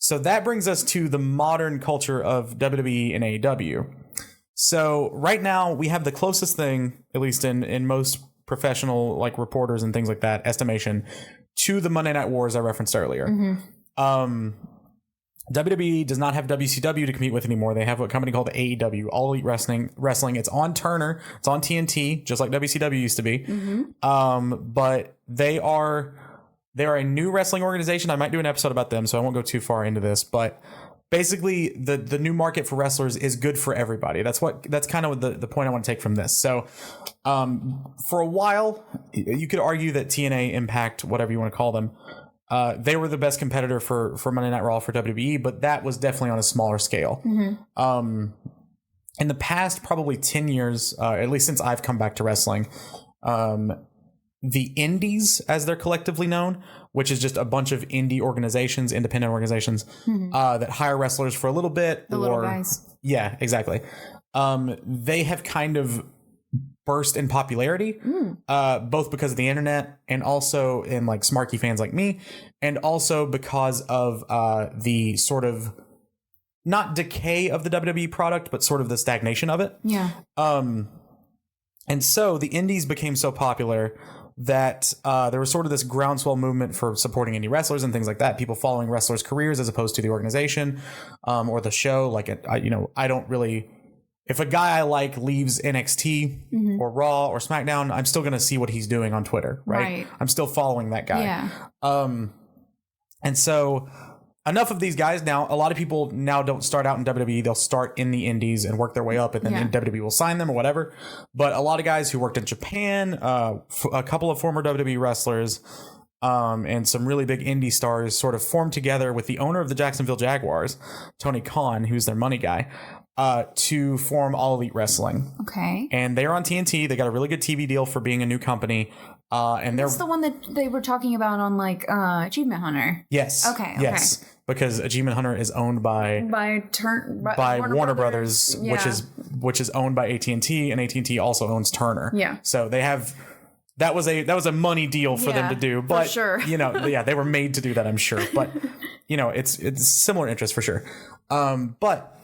So that brings us to the modern culture of WWE and AEW. So right now we have the closest thing, at least in most professional like reporters and things like that, estimation, to the Monday Night Wars I referenced earlier. WWE does not have WCW to compete with anymore. They have a company called AEW, All Elite Wrestling. It's on Turner. It's on TNT, just like WCW used to be. But they're a new wrestling organization. I might do an episode about them, so I won't go too far into this. But basically, the new market for wrestlers is good for everybody. That's kind of the point I want to take from this. So for a while, you could argue that TNA, Impact, whatever you want to call them, they were the best competitor for Monday Night Raw for WWE, but that was definitely on a smaller scale. In the past, probably 10 years, at least since I've come back to wrestling, the indies, as they're collectively known, which is just a bunch of indie organizations, independent organizations, that hire wrestlers for a little bit. The little guys. Yeah, exactly. They have kind of burst in popularity, both because of the internet and also in like smarky fans like me, and also because of the sort of not decay of the WWE product, but sort of the stagnation of it. Yeah. And so the indies became so popular that there was sort of this groundswell movement for supporting indie wrestlers and things like that. People following wrestlers' careers as opposed to the organization or the show. Like, I don't really. If a guy I like leaves NXT or Raw or SmackDown, I'm still going to see what he's doing on Twitter, right? I'm still following that guy. Yeah. And so enough of these guys now. A lot of people now don't start out in WWE. They'll start in the indies and work their way up, and then WWE will sign them or whatever. But a lot of guys who worked in Japan, a couple of former WWE wrestlers, and some really big indie stars sort of formed together with the owner of the Jacksonville Jaguars, Tony Khan, who's their money guy, to form All Elite Wrestling. Okay. And they're on TNT. They got a really good TV deal for being a new company. And that's the one that they were talking about on like Achievement Hunter. Yes. Okay. Yes. Because Achievement Hunter is owned by Warner Brothers, which is which is owned by AT&T, and AT&T also owns Turner. Yeah. So they have that was a money deal for them to do, but sure. they were made to do that, I'm sure. But it's similar interest for sure. But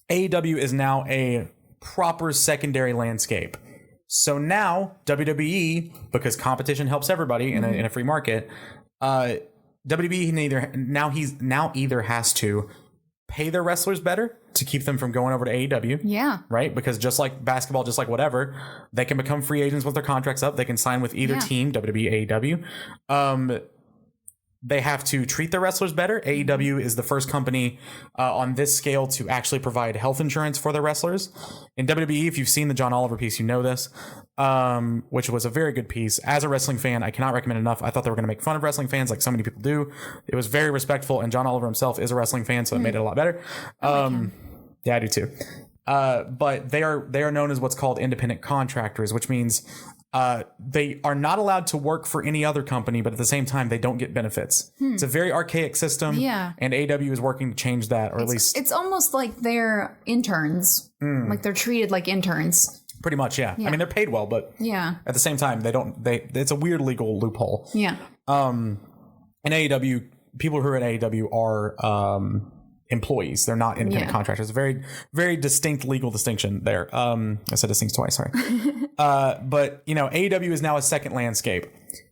AEW is now a proper secondary landscape. So now WWE, because competition helps everybody in a free market, WWE now either has to pay their wrestlers better to keep them from going over to AEW. Yeah. Right? Because just like basketball, just like whatever, they can become free agents once their contract's up. They can sign with either team, WWE, AEW. They have to treat their wrestlers better. AEW is the first company on this scale to actually provide health insurance for their wrestlers. In WWE, if you've seen the John Oliver piece, you know this, which was a very good piece. As a wrestling fan, I cannot recommend enough. I thought they were going to make fun of wrestling fans like so many people do. It was very respectful, and John Oliver himself is a wrestling fan, so it made it a lot better. Yeah, I do too. But they are known as what's called independent contractors, which means they are not allowed to work for any other company, but at the same time, they don't get benefits. It's a very archaic system. Yeah. And AEW is working to change that, or at least it's almost like they're interns. Like they're treated like interns. pretty much. Yeah. I mean, they're paid well, but at the same time, it's a weird legal loophole. Yeah. In AEW, people who are at AEW are, employees. They're not independent contractors. Very, very distinct legal distinction there. I said distinct twice, sorry. But AEW is now a second landscape.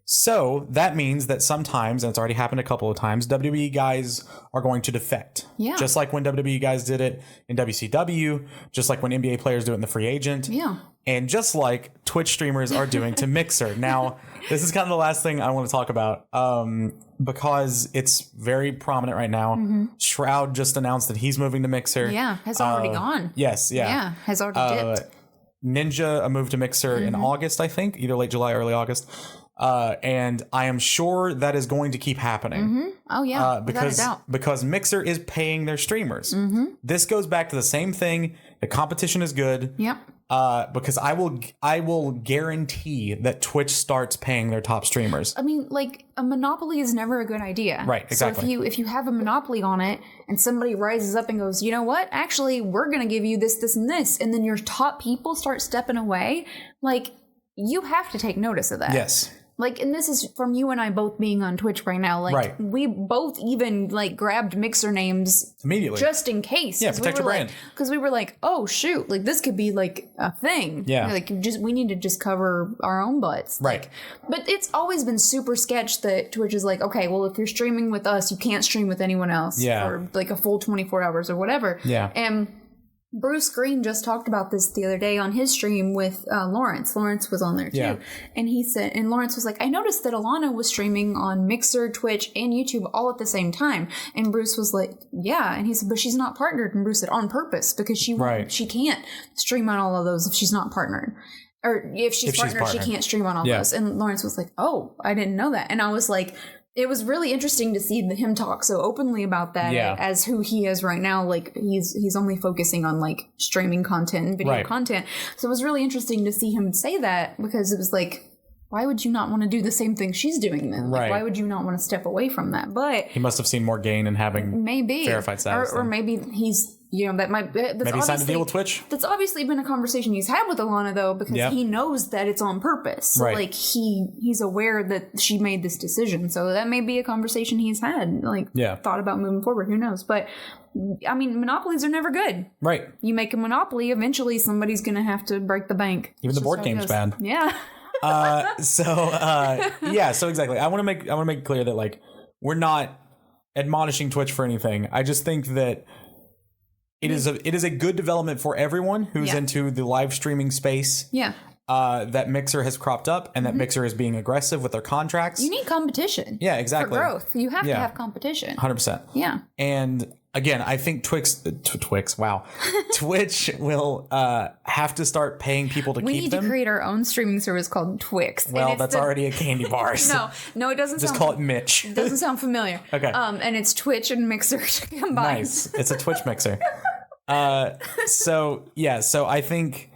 So that means that sometimes, and it's already happened a couple of times, WWE guys are going to defect. Yeah. Just like when WWE guys did it in WCW, just like when NBA players do it in the free agent. Yeah. And just like Twitch streamers are doing to Mixer. Now, this is kind of the last thing I want to talk about because it's very prominent right now. Shroud just announced that he's moving to Mixer. Yeah, has already gone. Yes, yeah. Yeah, has already dipped. Ninja moved to Mixer in August, I think, either late July, early August. And I am sure that is going to keep happening. Oh, yeah, without a doubt. Because Mixer is paying their streamers. This goes back to the same thing. The competition is good. Yep. Because I will guarantee that Twitch starts paying their top streamers. I mean, like, a monopoly is never a good idea. Right, exactly. So if you have a monopoly on it and somebody rises up and goes, you know what, actually, we're going to give you this, this, and this, and then your top people start stepping away, like, you have to take notice of that. Yes. Like, and this is from you and I both being on Twitch right now. Like, we both even, like, grabbed Mixer names immediately just in case. Yeah, protect your brand. Because we were like, oh, shoot, like, this could be, like, a thing. Yeah. Like, we need to just cover our own butts. Right. Like, but it's always been super sketch that Twitch is like, okay, well, if you're streaming with us, you can't stream with anyone else for, like, a full 24 hours or whatever. Yeah. And Bruce Green just talked about this the other day on his stream with Lawrence. Lawrence was on there too. Yeah. And he said, and Lawrence was like, I noticed that Alana was streaming on Mixer, Twitch, and YouTube all at the same time. And Bruce was like, yeah. And he said, but she's not partnered. And Bruce said, on purpose, because she can't stream on all of those if she's not partnered. Or if she's partnered, she can't stream on all those. And Lawrence was like, oh, I didn't know that. And I was like, it was really interesting to see him talk so openly about that as who he is right now. Like, he's only focusing on, like, streaming content and video content. So it was really interesting to see him say that, because it was like, why would you not want to do the same thing she's doing then? Like, why would you not want to step away from that? But he must have seen more gain in having verified status. Or maybe he's, that might be. Maybe signed a deal with Twitch. That's obviously been a conversation he's had with Alana, though, because he knows that it's on purpose. So, like, he's aware that she made this decision. So that may be a conversation he's had, like, thought about moving forward. Who knows? But, I mean, monopolies are never good. Right. You make a monopoly, eventually somebody's going to have to break the bank. Even the board game's bad. Yeah. So exactly. I want to make it clear that, like, we're not admonishing Twitch for anything. I just think that it is a good development for everyone who's into the live streaming space. Yeah. That Mixer has cropped up, and that Mixer is being aggressive with their contracts. You need competition. Yeah, exactly. For growth. You have to have competition. 100%. Yeah. And again, I think Twitch will have to start paying people to keep them. We need to create our own streaming service called Twix. Well, that's already a candy bar. So no, it doesn't. Just call it Mitch. It doesn't sound familiar. Okay. And it's Twitch and Mixer combined. Nice. It's a Twitch Mixer. So I think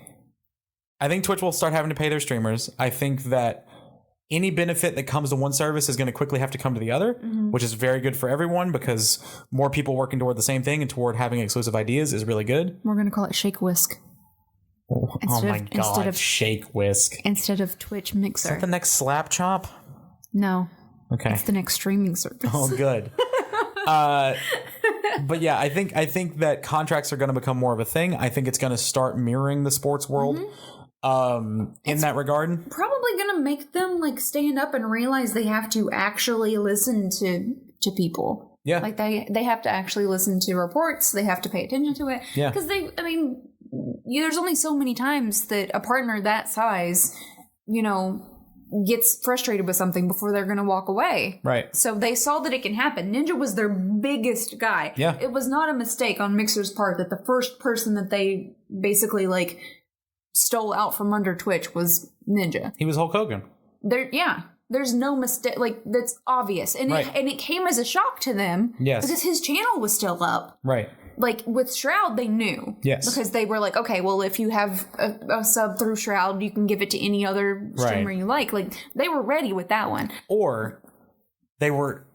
Twitch will start having to pay their streamers. I think that any benefit that comes to one service is going to quickly have to come to the other, which is very good for everyone, because more people working toward the same thing and toward having exclusive ideas is really good. We're going to call it Shake Whisk. Oh my god, Shake Whisk. Instead of Twitch, Mixer. Is that the next Slap Chop? No. Okay. It's the next streaming service. Oh, good. But yeah, I think that contracts are going to become more of a thing. I think it's going to start mirroring the sports world in that regard. Probably going to make them like stand up and realize they have to actually listen to people. Yeah. Like they have to actually listen to reports. They have to pay attention to it. Yeah. Because there's only so many times that a partner that size, gets frustrated with something before they're going to walk away. Right. So they saw that it can happen. Ninja was their biggest guy. Yeah. It was not a mistake on Mixer's part that the first person that they basically like stole out from under Twitch was Ninja. He was Hulk Hogan. There's no mistake. Like, that's obvious. And it came as a shock to them. Yes. Because his channel was still up. Right. Like, with Shroud, they knew. Yes. Because they were like, okay, well, if you have a sub through Shroud, you can give it to any other streamer you like. Like, they were ready with that one. Or they were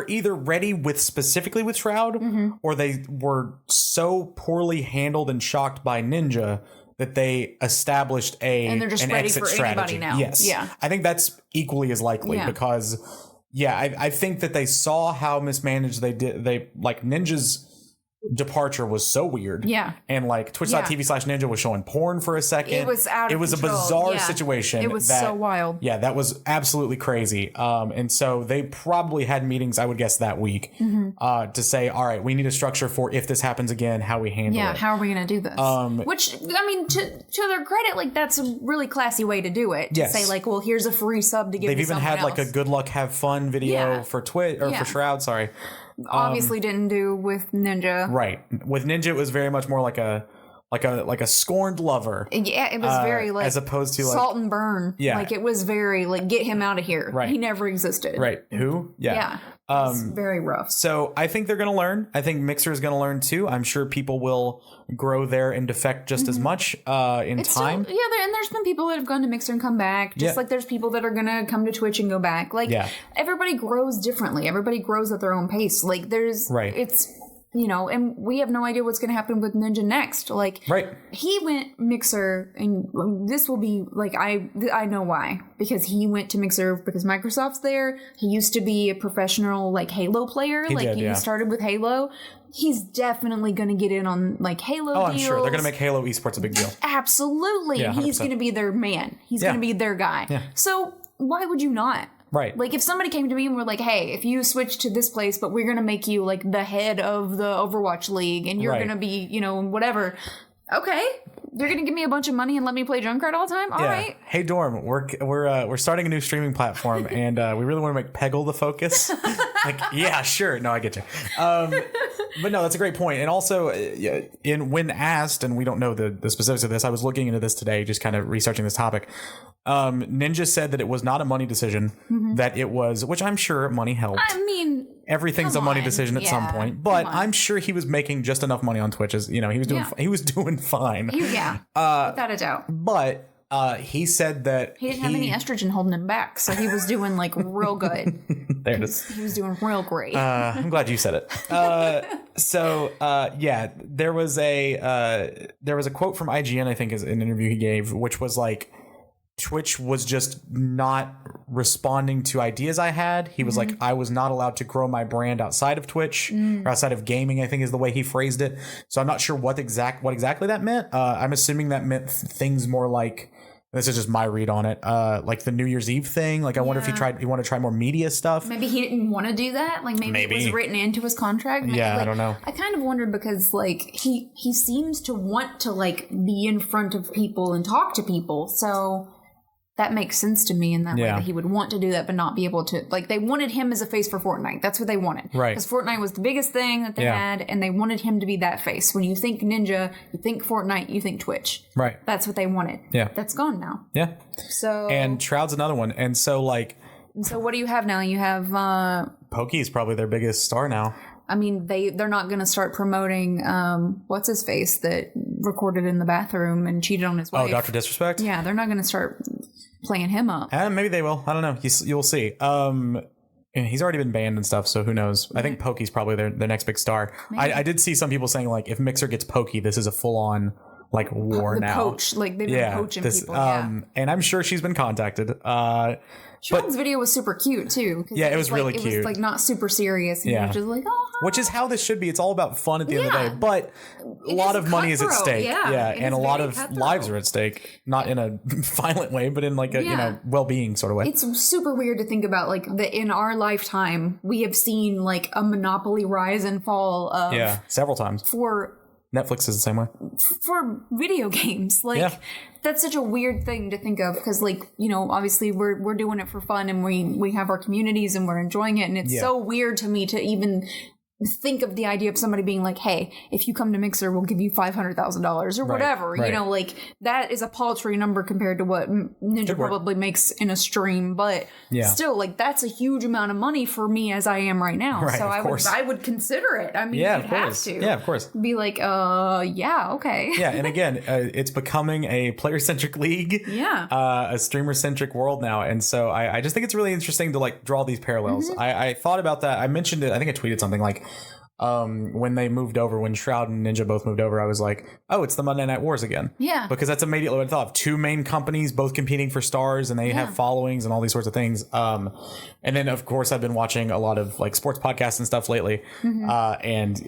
either ready with specifically with Shroud, or they were so poorly handled and shocked by Ninja that they established and they're just an ready exit for strategy. anybody now. Yes. Yeah. I think that's equally as likely because I think that they saw how mismanaged they did. Ninja's departure was so weird. Yeah. And like Twitch.tv/Ninja was showing porn for a second. It was out of It was control. a bizarre situation. It was so wild. Yeah, that was absolutely crazy. And so they probably had meetings, I would guess, that week to say, all right, we need a structure for if this happens again, how we handle it. Yeah, how are we going to do this? Which, I mean, to their credit, like, that's a really classy way to do it. To say, like, well, here's a free sub to give They've to even someone had, else. like, a good luck, have fun video for Twitch, or for Shroud, sorry. Obviously didn't do with Ninja. Right. With Ninja, it was very much more like a scorned lover. Yeah, it was very like as opposed to salt and burn. Yeah. Like it was very like get him out of here. Right. He never existed. Right. Who? Yeah. It's very rough. So I think they're going to learn. I think Mixer is going to learn too. I'm sure people will grow there and defect just as much in time. Still, and there's been people that have gone to Mixer and come back. Just like there's people that are going to come to Twitch and go back. Like everybody grows differently. Everybody grows at their own pace. Like there's it's and we have no idea what's going to happen with Ninja next. Like, he went Mixer, and this will be, like, I know why. Because he went to Mixer because Microsoft's there. He used to be a professional, like, Halo player. He started with Halo. He's definitely going to get in on, like, Halo deals. I'm sure. They're going to make Halo esports a big deal. Absolutely. Yeah, and he's going to be their man. He's going to be their guy. Yeah. So, why would you not? Right. Like, if somebody came to me and were like, hey, if you switch to this place, but we're going to make you, like, the head of the Overwatch League, and you're going to be, whatever. Okay. You're going to give me a bunch of money and let me play Junkrat all the time? All right. Hey, Dorm, we're starting a new streaming platform, and we really want to make Peggle the focus. Like, yeah, sure. No, I get you. But no, that's a great point. And also, when asked, and we don't know the specifics of this, I was looking into this today, just kind of researching this topic. Ninja said that it was not a money decision, that it was, which I'm sure money helped. I mean, everything's a money decision at some point, but I'm sure he was making just enough money on Twitch as, he was doing fine. Without a doubt. But he said that he didn't have any estrogen holding him back, so he was doing like real good. There it is. He was doing real great. I'm glad you said it. There was a quote from IGN, I think, is an interview he gave, which was like, Twitch was just not responding to ideas I had. He was like, I was not allowed to grow my brand outside of Twitch or outside of gaming, I think is the way he phrased it. So I'm not sure what exactly that meant. I'm assuming that meant things more like, this is just my read on it, like the New Year's Eve thing. Like I wonder if he wanted to try more media stuff. Maybe he didn't want to do that. Like maybe it was written into his contract. Maybe, I don't know. I kind of wondered because like he seems to want to like be in front of people and talk to people. So that makes sense to me in that way that he would want to do that but not be able to. Like, they wanted him as a face for Fortnite. That's what they wanted. Right. Because Fortnite was the biggest thing that they had, and they wanted him to be that face. When you think Ninja, you think Fortnite, you think Twitch. Right. That's what they wanted. Yeah. That's gone now. Yeah. So. And Shroud's another one. And so, like. So what do you have now? You have. Pokey is probably their biggest star now. I mean, they're not going to start promoting what's his face that recorded in the bathroom and cheated on his wife. Oh, Dr. Disrespect? Yeah, they're not going to start playing him up. Maybe they will. I don't know. You'll see. And he's already been banned and stuff, so who knows? I think Pokey's probably their next big star. I did see some people saying, like, if Mixer gets Pokey, this is a full-on like war The now. poach, like they've been poaching people. And I'm sure she's been contacted. Sean's video was super cute too. Yeah, it was really It cute. was like not super serious. And Yeah. just like, oh, hi. Which is how this should be. It's all about fun at the end of the Yeah. day. But a lot is of money is at cutthroat. stake. Yeah, it and a is lot very of cutthroat. lives are at stake. Not in a violent way, but in like a Yeah. well-being sort of way. It's super weird to think about, like, that in our lifetime we have seen like a monopoly rise and fall of several times. for Netflix is the same way. video games. Like, Yeah. that's such a weird thing to think of because, like, you know, obviously we're doing it for fun and we have our communities and we're enjoying it, and it's so weird to me to even think of the idea of somebody being like, hey, if you come to Mixer, we'll give you $500,000 or whatever. right. You know, like, that is a paltry number compared to what Ninja probably makes in a stream, but still, like, that's a huge amount of money for me as I am right now. Right, so of I would consider it. I mean, Yeah, you'd of have course. to. Yeah, of course. Be like, yeah, okay. Yeah, and again, it's becoming a player-centric league. Yeah. A streamer-centric world now. And so I just think it's really interesting to like draw these parallels. Mm-hmm. I thought about that. I mentioned it. I think I tweeted something like, when they moved over, when Shroud and Ninja both moved over, I was like, oh, it's the Monday Night Wars again. Yeah. Because that's immediately what I thought of. Two main companies both competing for stars, and they have followings and all these sorts of things. And then, of course, I've been watching a lot of like sports podcasts and stuff lately. And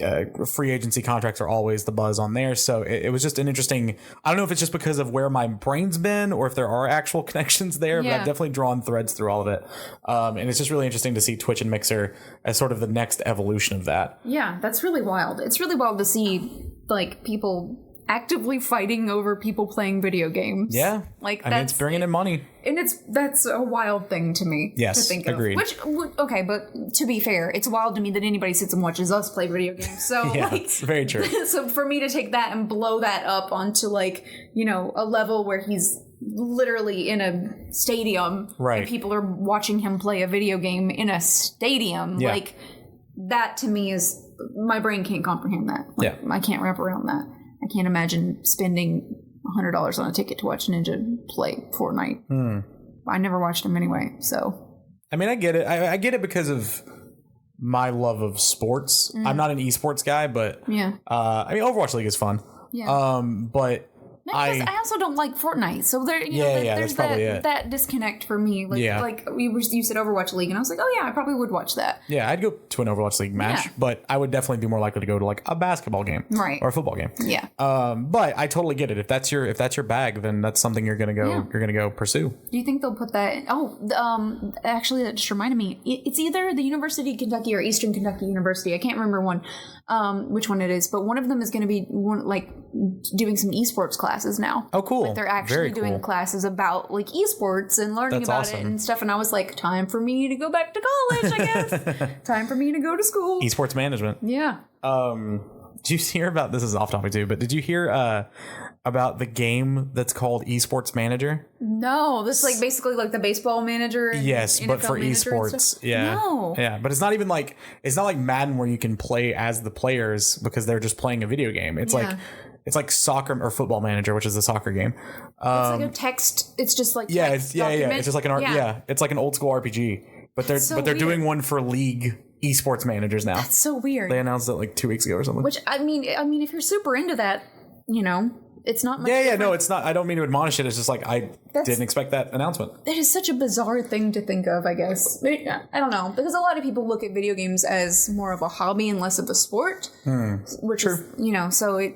free agency contracts are always the buzz on there. So it was just an interesting, I don't know if it's just because of where my brain's been or if there are actual connections there, but I've definitely drawn threads through all of it. And it's just really interesting to see Twitch and Mixer as sort of the next evolution of that. Yeah, that's really wild. It's really wild to see, like, people actively fighting over people playing video games. Yeah. Like, I mean, it's bringing in money. And that's a wild thing to me to think agreed. of. Which, okay, but to be fair, it's wild to me that anybody sits and watches us play video games. So, Yeah, like, it's very true. So for me to take that and blow that up onto, like, you know, a level where he's literally in a stadium Right. and people are watching him play a video game in a stadium, like, that to me is, my brain can't comprehend that. Like, I can't wrap around that. I can't imagine spending $100 on a ticket to watch Ninja play Fortnite. I never watched him anyway, so. I mean, I get it. I get it because of my love of sports. I'm not an esports guy, but I mean, Overwatch League is fun. Yeah. But I also don't like Fortnite, so there, you know, there's that disconnect for me. Like, like you said Overwatch League, and I was like, oh yeah, I probably would watch that. Yeah, I'd go to an Overwatch League match, but I would definitely be more likely to go to like a basketball game, right, or a football game. Yeah. But I totally get it. If that's your bag, then that's something you're gonna go pursue. Do you think they'll put that? Actually, that just reminded me. It's either the University of Kentucky or Eastern Kentucky University. I can't remember which one it is, but one of them is going to be doing some esports classes now. Oh, cool! Like, they're actually doing classes about like esports and learning about it and stuff. And I was like, time for me to go back to college, I guess. Time for me to go to school. Esports management. Yeah. Did you hear about, this is off topic too, but did you hear about the game that's called Esports Manager? No, this is like basically like the baseball manager. Yes, but for esports. Yeah. No. Yeah, but it's not even like, it's not like Madden where you can play as the players because they're just playing a video game. It's like soccer or Football Manager, which is a soccer game. It's like a text. It's just like It's just like an it's like an old school RPG. But they're doing one for League esports managers now. That's so weird. They announced it like 2 weeks ago or something. Which I mean, if you're super into that, you know, it's not much. No, it's not. I don't mean to admonish it. It's just like I didn't expect that announcement. That is such a bizarre thing to think of, I guess. I don't know, because a lot of people look at video games as more of a hobby and less of a sport, which is, you know, so it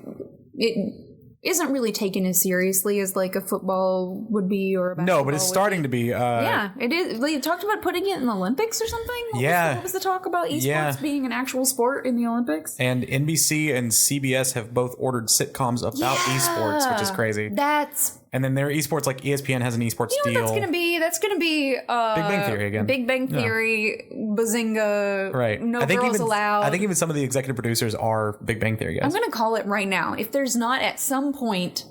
isn't really taken as seriously as like a football would be or a basketball. No, but it's starting to be. Yeah, it is. They talked about putting it in the Olympics or something. What was the talk about esports being an actual sport in the Olympics? And NBC and CBS have both ordered sitcoms about esports, which is crazy. And then their esports, like ESPN has an esports deal. That's gonna be Big Bang Theory again. Big Bang Theory, Bazinga. Right. No girls allowed. I think even some of the executive producers are Big Bang Theory guys. I'm gonna call it right now. If there's not at some point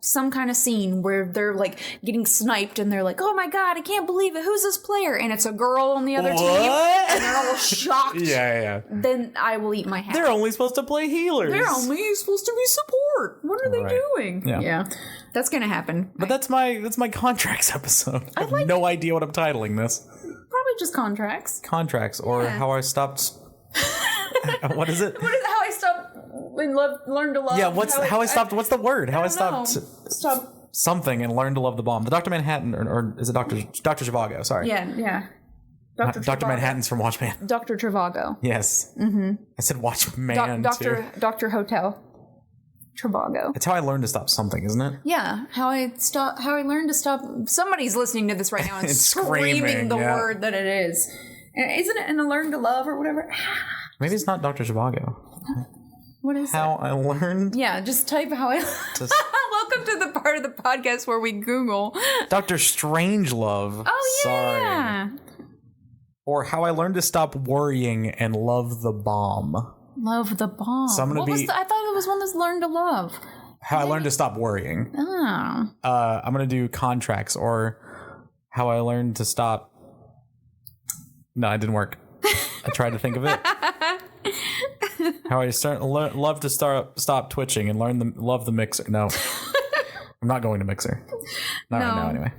some kind of scene where they're like getting sniped and they're like, oh my god, I can't believe it, who's this player? And it's a girl on the other team and they're all shocked. Yeah. Then I will eat my hat. They're only supposed to play healers. They're only supposed to be support. What are they doing? Yeah. That's gonna happen. But that's my contracts episode. I have no idea what I'm titling this. Probably just contracts. Contracts or how I stopped. What is it? How I stopped learn to love. Yeah, how I stopped? What's the word? How I stopped? Stop. Something and learned to love the bomb. The Dr. Manhattan, or is it Dr. Zhivago? Sorry. Yeah. Dr. Manhattan's from Watchmen. Dr. Trivago. Yes. Mm-hmm. I said Watchman too. Dr. Hotel. Trivago. It's how I learned to stop something, isn't it? Yeah, how I learned to stop. Somebody's listening to this right now and screaming the word that it is. Isn't it in a learn to love or whatever? Maybe it's not Dr. Zhivago. What is how I learned? Yeah, just type how I. Welcome to the part of the podcast where we Google Dr. Strangelove. Oh yeah. Sorry. Or how I learned to stop worrying and love the bomb. Love the bomb. So I thought it was one that's learn to love. How I learned to stop worrying. Oh. I'm gonna do contracts, or how I learned to stop. No, it didn't work. I tried to think of it. How I love to stop twitching and love the mixer. No, I'm not going to mixer. Not right now, anyway.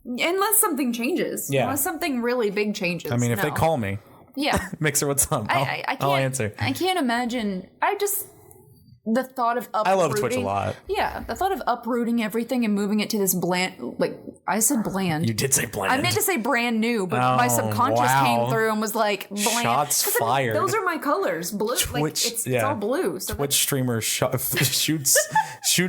Unless something changes. Yeah. Unless something really big changes. I mean, if they call me, yeah, mixer, what's up? I'll answer. I can't imagine. The thought of uprooting. I love Twitch a lot. Yeah, the thought of uprooting everything and moving it to this bland. Like I said, bland. You did say bland. I meant to say brand new, but my subconscious came through and was like, bland. Shots fired. Those are my colors. Blue. Twitch, it's all blue. So Twitch streamer shoots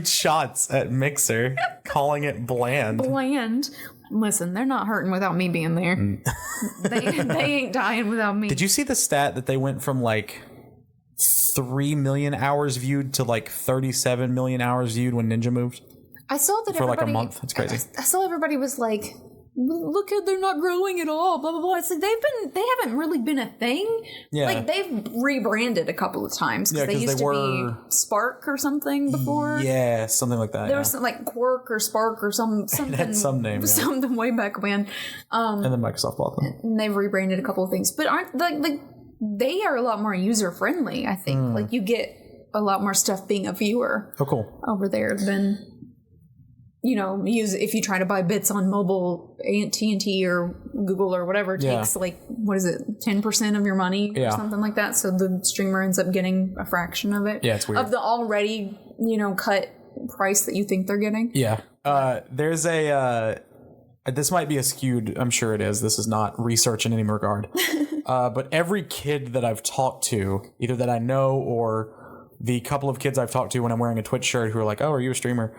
shots at Mixer, calling it bland. Bland. Listen, they're not hurting without me being there. They ain't dying without me. Did you see the stat that they went from like 3 million hours viewed to like 37 million hours viewed when Ninja moved? I saw that for like a month. It's crazy. I saw everybody was like, look at, they're not growing at all, blah blah blah. It's like they haven't really been a thing. Yeah. Like they've rebranded a couple of times because they used to be Spark or something before. Yeah, something like that. There was some, like Quark or Spark or something. It had some name. Something way back when. And then Microsoft bought them. And they've rebranded a couple of things, but aren't like they are a lot more user friendly. I think like you get a lot more stuff being a viewer. Oh, cool. Over there than. If you try to buy bits on mobile, AT&T or Google or whatever takes like, what is it, 10% of your money or something like that. So the streamer ends up getting a fraction of it. Yeah, it's weird. Of the already, cut price that you think they're getting. Yeah. There's this might be a skewed, I'm sure it is. This is not research in any regard. But every kid that I've talked to, either that I know or the couple of kids I've talked to when I'm wearing a Twitch shirt who are like, oh, are you a streamer?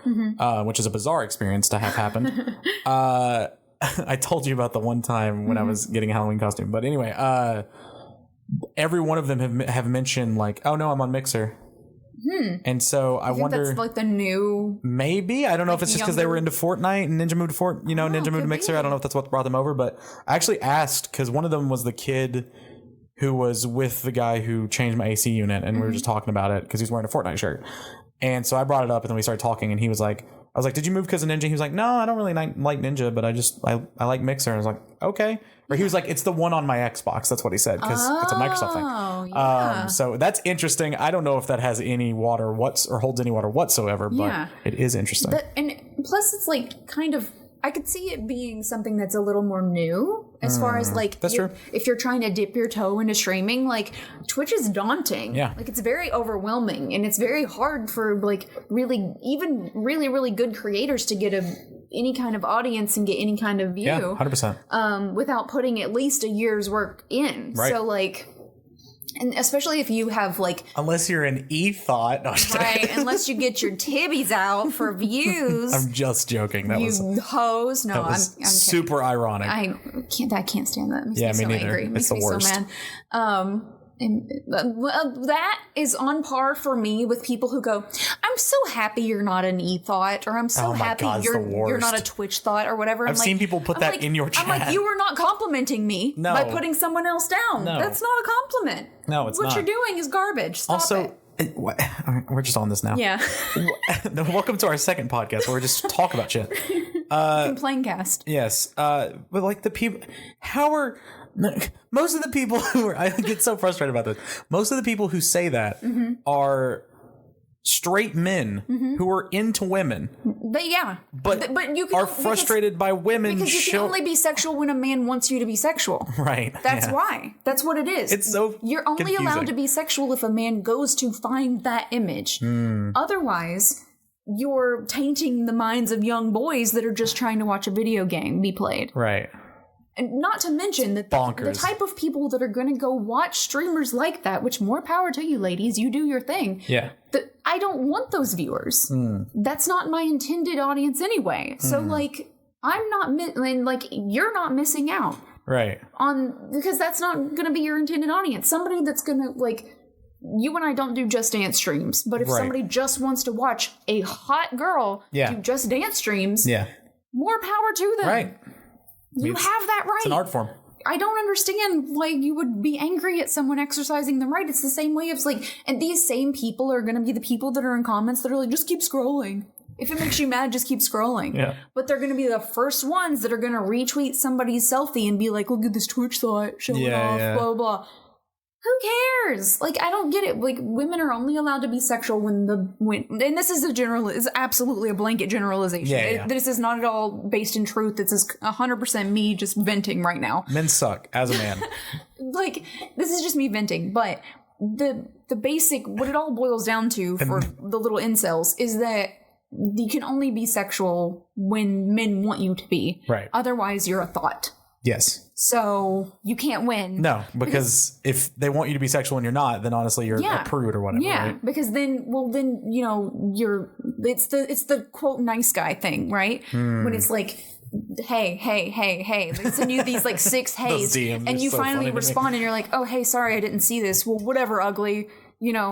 Which is a bizarre experience to have happen. I told you about the one time when I was getting a Halloween costume. But anyway, every one of them have mentioned like, oh, no, I'm on Mixer. And so I wonder. That's like the new. Maybe. I don't know if it's just because they were into Fortnite and Ninja moved to Ninja moved to Mixer. I don't know if that's what brought them over. But I actually asked because one of them was the kid who was with the guy who changed my AC unit, and we were just talking about it because he was wearing a Fortnite shirt. And so I brought it up, and then we started talking, and he was like, I was like, did you move because of Ninja? He was like, no, I don't really like Ninja, but I like Mixer. And I was like, okay. Or he was like, it's the one on my Xbox. That's what he said, because it's a Microsoft thing. Yeah. So that's interesting. I don't know if that has any water or holds any water whatsoever, but it is interesting. And plus it's like kind of, I could see it being something that's a little more new as far as like that's true. If you're trying to dip your toe into streaming, like Twitch is daunting. Yeah. Like it's very overwhelming and it's very hard for like really good creators to get any kind of audience and get any kind of view. Yeah, 100%. Without putting at least a year's work in. Right. So like, and especially if you have like, unless you're an e-thought, no, right? Unless you get your tibbies out for views. I'm just joking. That was hoes. No, I'm super ironic. I can't stand that. It makes me so neither. angry. It makes me worst. so mad. And that is on par for me with people who go, I'm so happy you're not an e-thought, or I'm so happy you're not a Twitch thought, or whatever. I've seen people put that in your chat. I'm like, you were not complimenting me by putting someone else down. No. That's not a compliment. No, it's what not. you're doing is garbage. Stop it. We're just on this now. Yeah. Welcome to our second podcast where we just talk about shit. Complaincast. Yes. But like the people, most of the people who are, I get so frustrated about this. Most of the people who say that are straight men who are into women, But yeah, but you can, are frustrated by women. because you can only be sexual when a man wants you to be sexual. Right. That's yeah. why. That's what it is. It's so you're only confusing. allowed to be sexual if a man goes to find that image. Otherwise, you're tainting the minds of young boys that are just trying to watch a video game be played. Right. And not to mention that the type of people that are going to go watch streamers like that, which more power to you, ladies, you do your thing. Yeah. I don't want those viewers. That's not my intended audience anyway. So, like, I'm not, you're not missing out. Right. Because that's not going to be your intended audience. Somebody that's going to, like, you and I don't do Just Dance streams, but if somebody just wants to watch a hot girl do Just Dance streams, more power to them. Right. You have that right. It's an art form. I don't understand why you would be angry at someone exercising the right. It's the same way as like, and these same people are going to be the people that are in comments that are like, just keep scrolling. If it makes you mad, just keep scrolling. Yeah. But they're going to be the first ones that are going to retweet somebody's selfie and be like, look at this Twitch thought, show it off, blah, blah. Who cares? Like, I don't get it. Like, women are only allowed to be sexual when and this is is absolutely a blanket generalization. This is not at all based in truth. This is 100% me just venting right now. Men suck as a man. Like, this is just me venting, but the basic, what it all boils down to for the little incels is that you can only be sexual when men want you to be. Right. Otherwise, you're a thought. Yes. So you can't win. No, because if they want you to be sexual and you're not, then honestly you're a prude or whatever. Yeah, right? because then you know it's the quote nice guy thing, right? When it's like, hey, they send you these like 6 heys, and you finally respond and you're like, oh hey, sorry, I didn't see this. Well, whatever, ugly. You know,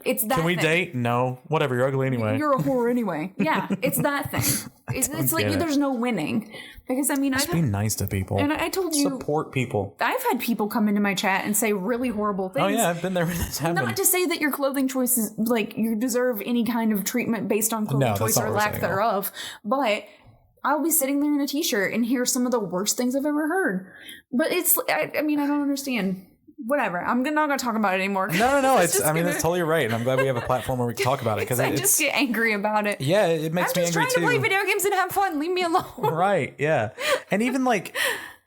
it's that. Can we thing. date? No, whatever. You're ugly anyway. You're a whore anyway. Yeah, it's that thing. It's like there's no winning because I mean, just be nice to people, and I told you support people. I've had people come into my chat and say really horrible things. Oh yeah, I've been there when this happened. Not to say that your clothing choices like you deserve any kind of treatment based on clothing choice or lack thereof, but I'll be sitting there in a t-shirt and hear some of the worst things I've ever heard. But it's, I mean, I don't understand. Whatever. I'm not going to talk about it anymore. No. It's that's totally right. And I'm glad we have a platform where we can talk about it. Because I just get angry about it. Yeah, it makes me angry too. I'm just trying to play video games and have fun. Leave me alone. Right, yeah. And even like,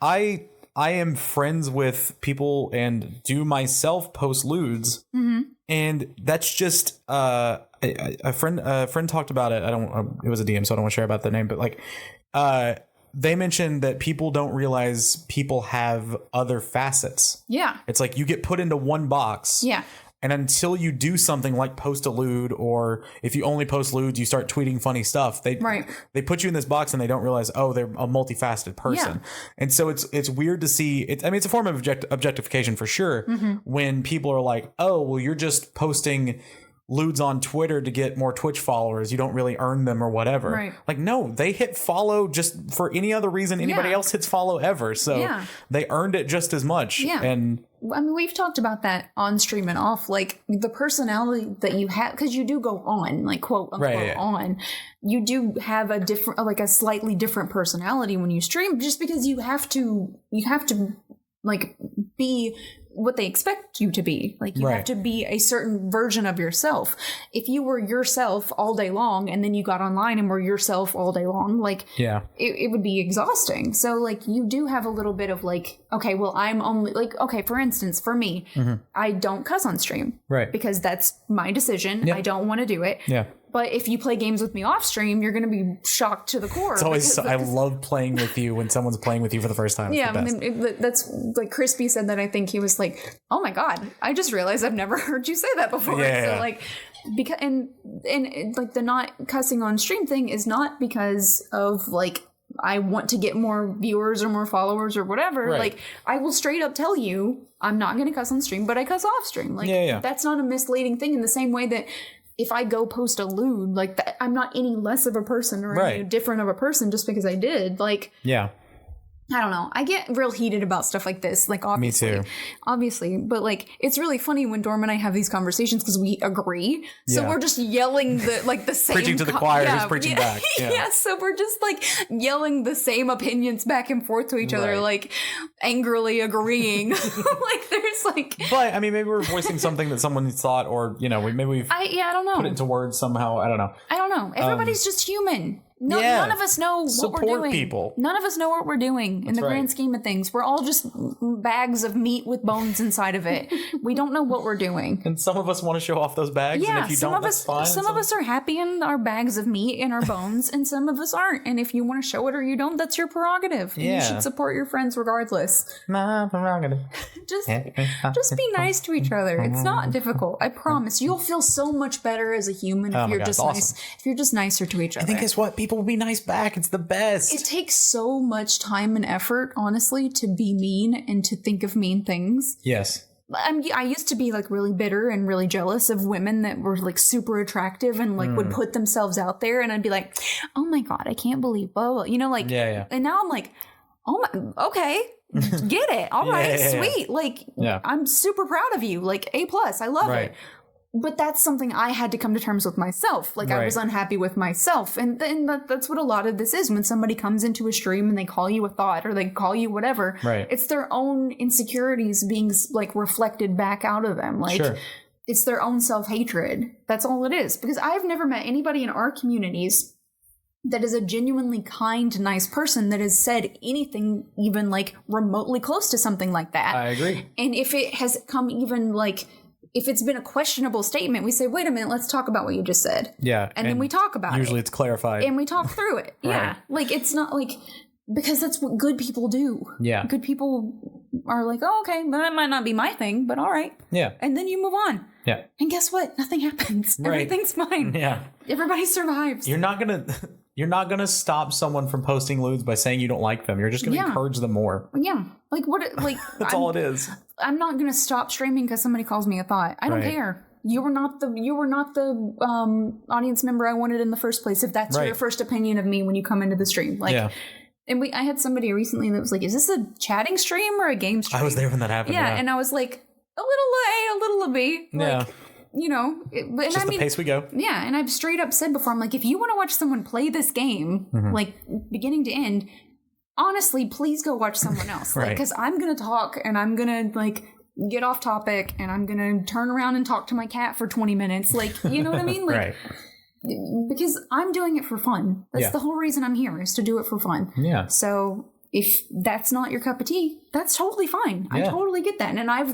I am friends with people and do myself post lewds. And that's just, a friend talked about it. It was a DM, so I don't want to share about the name, but like, they mentioned that people don't realize people have other facets. Yeah. It's like you get put into one box. Yeah. And until you do something like post a lewd, or if you only post lewds, you start tweeting funny stuff. They put you in this box and they don't realize, oh, they're a multifaceted person. Yeah. And so it's weird to see it. I mean, it's a form of objectification for sure. When people are like, oh, well, you're just posting lewds on Twitter to get more Twitch followers. You don't really earn them or whatever. Right. Like, no, they hit follow just for any other reason anybody else hits follow ever. So they earned it just as much. Yeah. And I mean, we've talked about that on stream and off, like the personality that you have, because you do go on, like quote unquote on. You do have a different, like a slightly different personality when you stream, just because you have to like be what they expect you to be. Like you have to be a certain version of yourself. If you were yourself all day long and then you got online and were yourself all day long, like it would be exhausting. So like you do have a little bit of like, okay, well, I'm only like, okay, for instance, for me, I don't cuss on stream. Right. Because that's my decision. I don't want to do it. Yeah. But if you play games with me off stream, you're going to be shocked to the core. It's always I love playing with you when someone's playing with you for the first time. Yeah, that's like Crispy said that. I think he was like, "Oh my god, I just realized I've never heard you say that before." Yeah, so like, because and like the not cussing on stream thing is not because of like I want to get more viewers or more followers or whatever. Right. Like I will straight up tell you I'm not going to cuss on stream, but I cuss off stream. Like that's not a misleading thing. In the same way that if I go post a lewd, like that, I'm not any less of a person or any different of a person just because I did. Like, I don't know. I get real heated about stuff like this. Like, obviously. Me too. Obviously. But, like, it's really funny when Dorm and I have these conversations because we agree. So Yeah. we're just yelling the same... Preaching to the choir who's preaching back. Yeah. So we're just, like, yelling the same opinions back and forth to each other, Right. like, angrily agreeing. Like, there's, like... But, I mean, maybe we're voicing something that someone thought, or, you know, maybe we've I don't know. put it into words somehow. I don't know. I don't know. Everybody's just human. No, yeah. None of us know what Support we're doing. people. None of us know what we're doing in the right. grand scheme of things. We're all just bags of meat with bones inside of it. We don't know what we're doing. And some of us want to show off those bags, and Yeah, if you some don't, of that's us, fine. some of us are happy in our bags of meat and our bones, and some of us aren't. And if you want to show it or you don't, that's your prerogative. And Yeah. you should support your friends regardless. Nah, I'm not gonna. Just be nice to each other. It's not difficult. I promise. You'll feel so much better as a human if Oh my you're God, just it's nice. awesome. If you're just nicer to each other. I think guess what? People will be nice back. It's the best. It takes so much time and effort, honestly, to be mean and to think of mean things. Yes. I used to be like really bitter and really jealous of women that were like super attractive and like would put themselves out there, and I'd be like, oh my God, I can't believe, blah, blah. You know, like, Yeah. and now I'm like, oh my, okay, get it. All right, Yeah. sweet. Like, Yeah. I'm super proud of you. Like, A+, I love Right. it. But that's something I had to come to terms with myself. Like, I Right. was unhappy with myself. And then that's what a lot of this is. When somebody comes into a stream and they call you a thought or they call you whatever, Right. it's their own insecurities being like reflected back out of them. Like, Sure. it's their own self-hatred. That's all it is. Because I've never met anybody in our communities that is a genuinely kind, nice person that has said anything even like remotely close to something like that. I agree. And if it has come even like, if it's been a questionable statement, we say, wait a minute, let's talk about what you just said. Yeah. And then we talk about it. Usually it's clarified. And we talk through it. Yeah. Right. Like, it's not like, because that's what good people do. Yeah. Good people are like, oh, okay, well, that might not be my thing, but all right. Yeah. And then you move on. Yeah. And guess what? Nothing happens. Right. Everything's fine. Yeah. Everybody survives. You're not gonna stop someone from posting lewds by saying you don't like them. You're just gonna Yeah. encourage them more. Yeah. Like, what? Like, That's all it is. I'm not going to stop streaming because somebody calls me a thought. I don't Right. care. You were not the audience member I wanted in the first place. If that's Right. your first opinion of me when you come into the stream, like, Yeah. and I had somebody recently that was like, "Is this a chatting stream or a game stream?" I was there when that happened. Yeah, Yeah. and I was like, a little A, a little B. Like, Yeah. you know, but and Just I the mean, pace we go. yeah, and I've straight up said before, I'm like, if you want to watch someone play this game, Mm-hmm. like beginning to end, honestly, please go watch someone else. Like, Right. because I'm gonna talk and I'm gonna like get off topic and I'm gonna turn around and talk to my cat for 20 minutes. Like, you know what I mean? Like, Right. because I'm doing it for fun. That's Yeah. the whole reason I'm here, is to do it for fun. Yeah. So if that's not your cup of tea, that's totally fine. I Yeah. totally get that. And I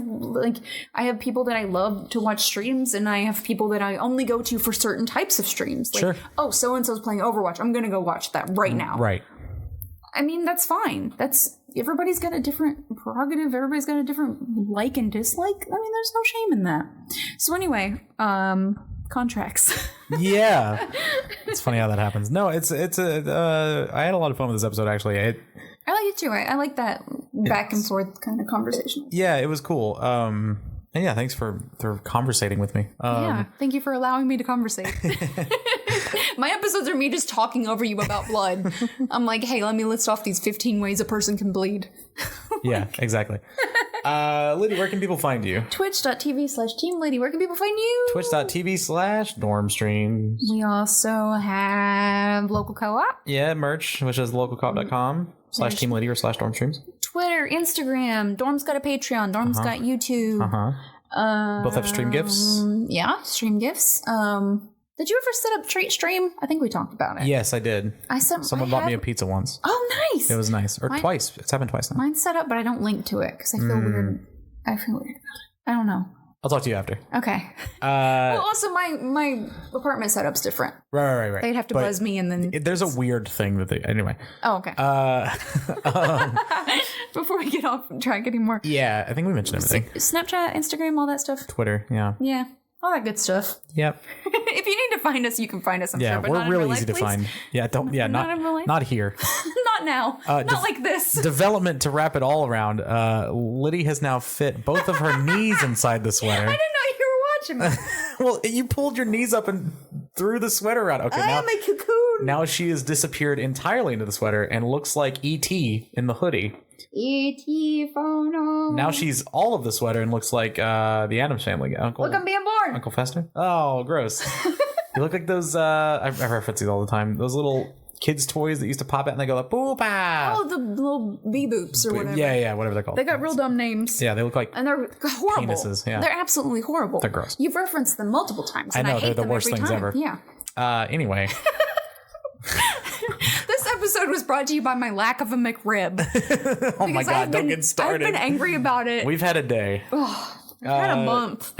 have people that I love to watch streams, and I have people that I only go to for certain types of streams. Like, Sure. oh, so-and-so's playing Overwatch. I'm going to go watch that right now. Right. I mean, that's fine. Everybody's got a different prerogative. Everybody's got a different like and dislike. I mean, there's no shame in that. So anyway, contracts. Yeah. It's funny how that happens. No, I had a lot of fun with this episode, actually. I like it too. I like that back and forth kind of conversation. Yeah, it was cool. And yeah, thanks for conversating with me. Yeah, thank you for allowing me to conversate. My episodes are me just talking over you about blood. I'm like, hey, let me list off these 15 ways a person can bleed. Yeah, exactly. Liddy, where can people find you? Twitch.tv/TeamLady. Where can people find you? Twitch.tv/dormstreams. We also have local co-op, Yeah, merch, which is localcop.com/Team Liddy or /dormstreams. Twitter, Instagram. Dorm's got a Patreon. Dorm's got YouTube. Both have stream gifts. Yeah, stream gifts. Did you ever set up treat stream? I think we talked about it. Yes, I did. Someone bought me a pizza once. Oh, nice. It was nice. Or twice. It's happened twice now. Mine's set up, but I don't link to it because I feel weird. I feel weird about it. I don't know. I'll talk to you after. Okay. Well, also my apartment setup's different. Right. They'd have to buzz me and then. There's a weird thing that anyway. Oh, okay. Before we get off track anymore. Yeah, I think we mentioned everything. Snapchat, Instagram, all that stuff. Twitter, yeah. Yeah. All that good stuff. Yep. If you need to find us, you can find us. I'm Yeah, sure, but we're not in really real life, easy to please. find. Yeah, not in real life? not here. Not now. Not like this. Development to wrap it all around. Liddy has now fit both of her knees inside the sweater. I didn't know you were watching me. Well, you pulled your knees up and threw the sweater around. Okay, I now am a cocoon. Now she has disappeared entirely into the sweater and looks like E.T. in the hoodie. E.T. phone. Now she's all of the sweater and looks like the Addams Family. Look, I'm being born. Uncle Fester? Oh, gross. You look like those, I reference these all the time, those little kids' toys that used to pop out and they go like, boop-ah. Oh, the little bee-boops or whatever. Yeah, whatever they're called. They got real dumb names. Yeah, they look like And they're horrible. penises, yeah. They're absolutely horrible. They're gross. You've referenced them multiple times. I And know, I hate they're the them worst every things time. ever. Yeah. Anyway. This episode was brought to you by my lack of a McRib. Oh my God, don't get started. I've been angry about it. We've had a day. I've had a month.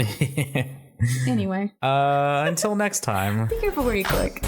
Anyway. Until next time. Be careful where you click.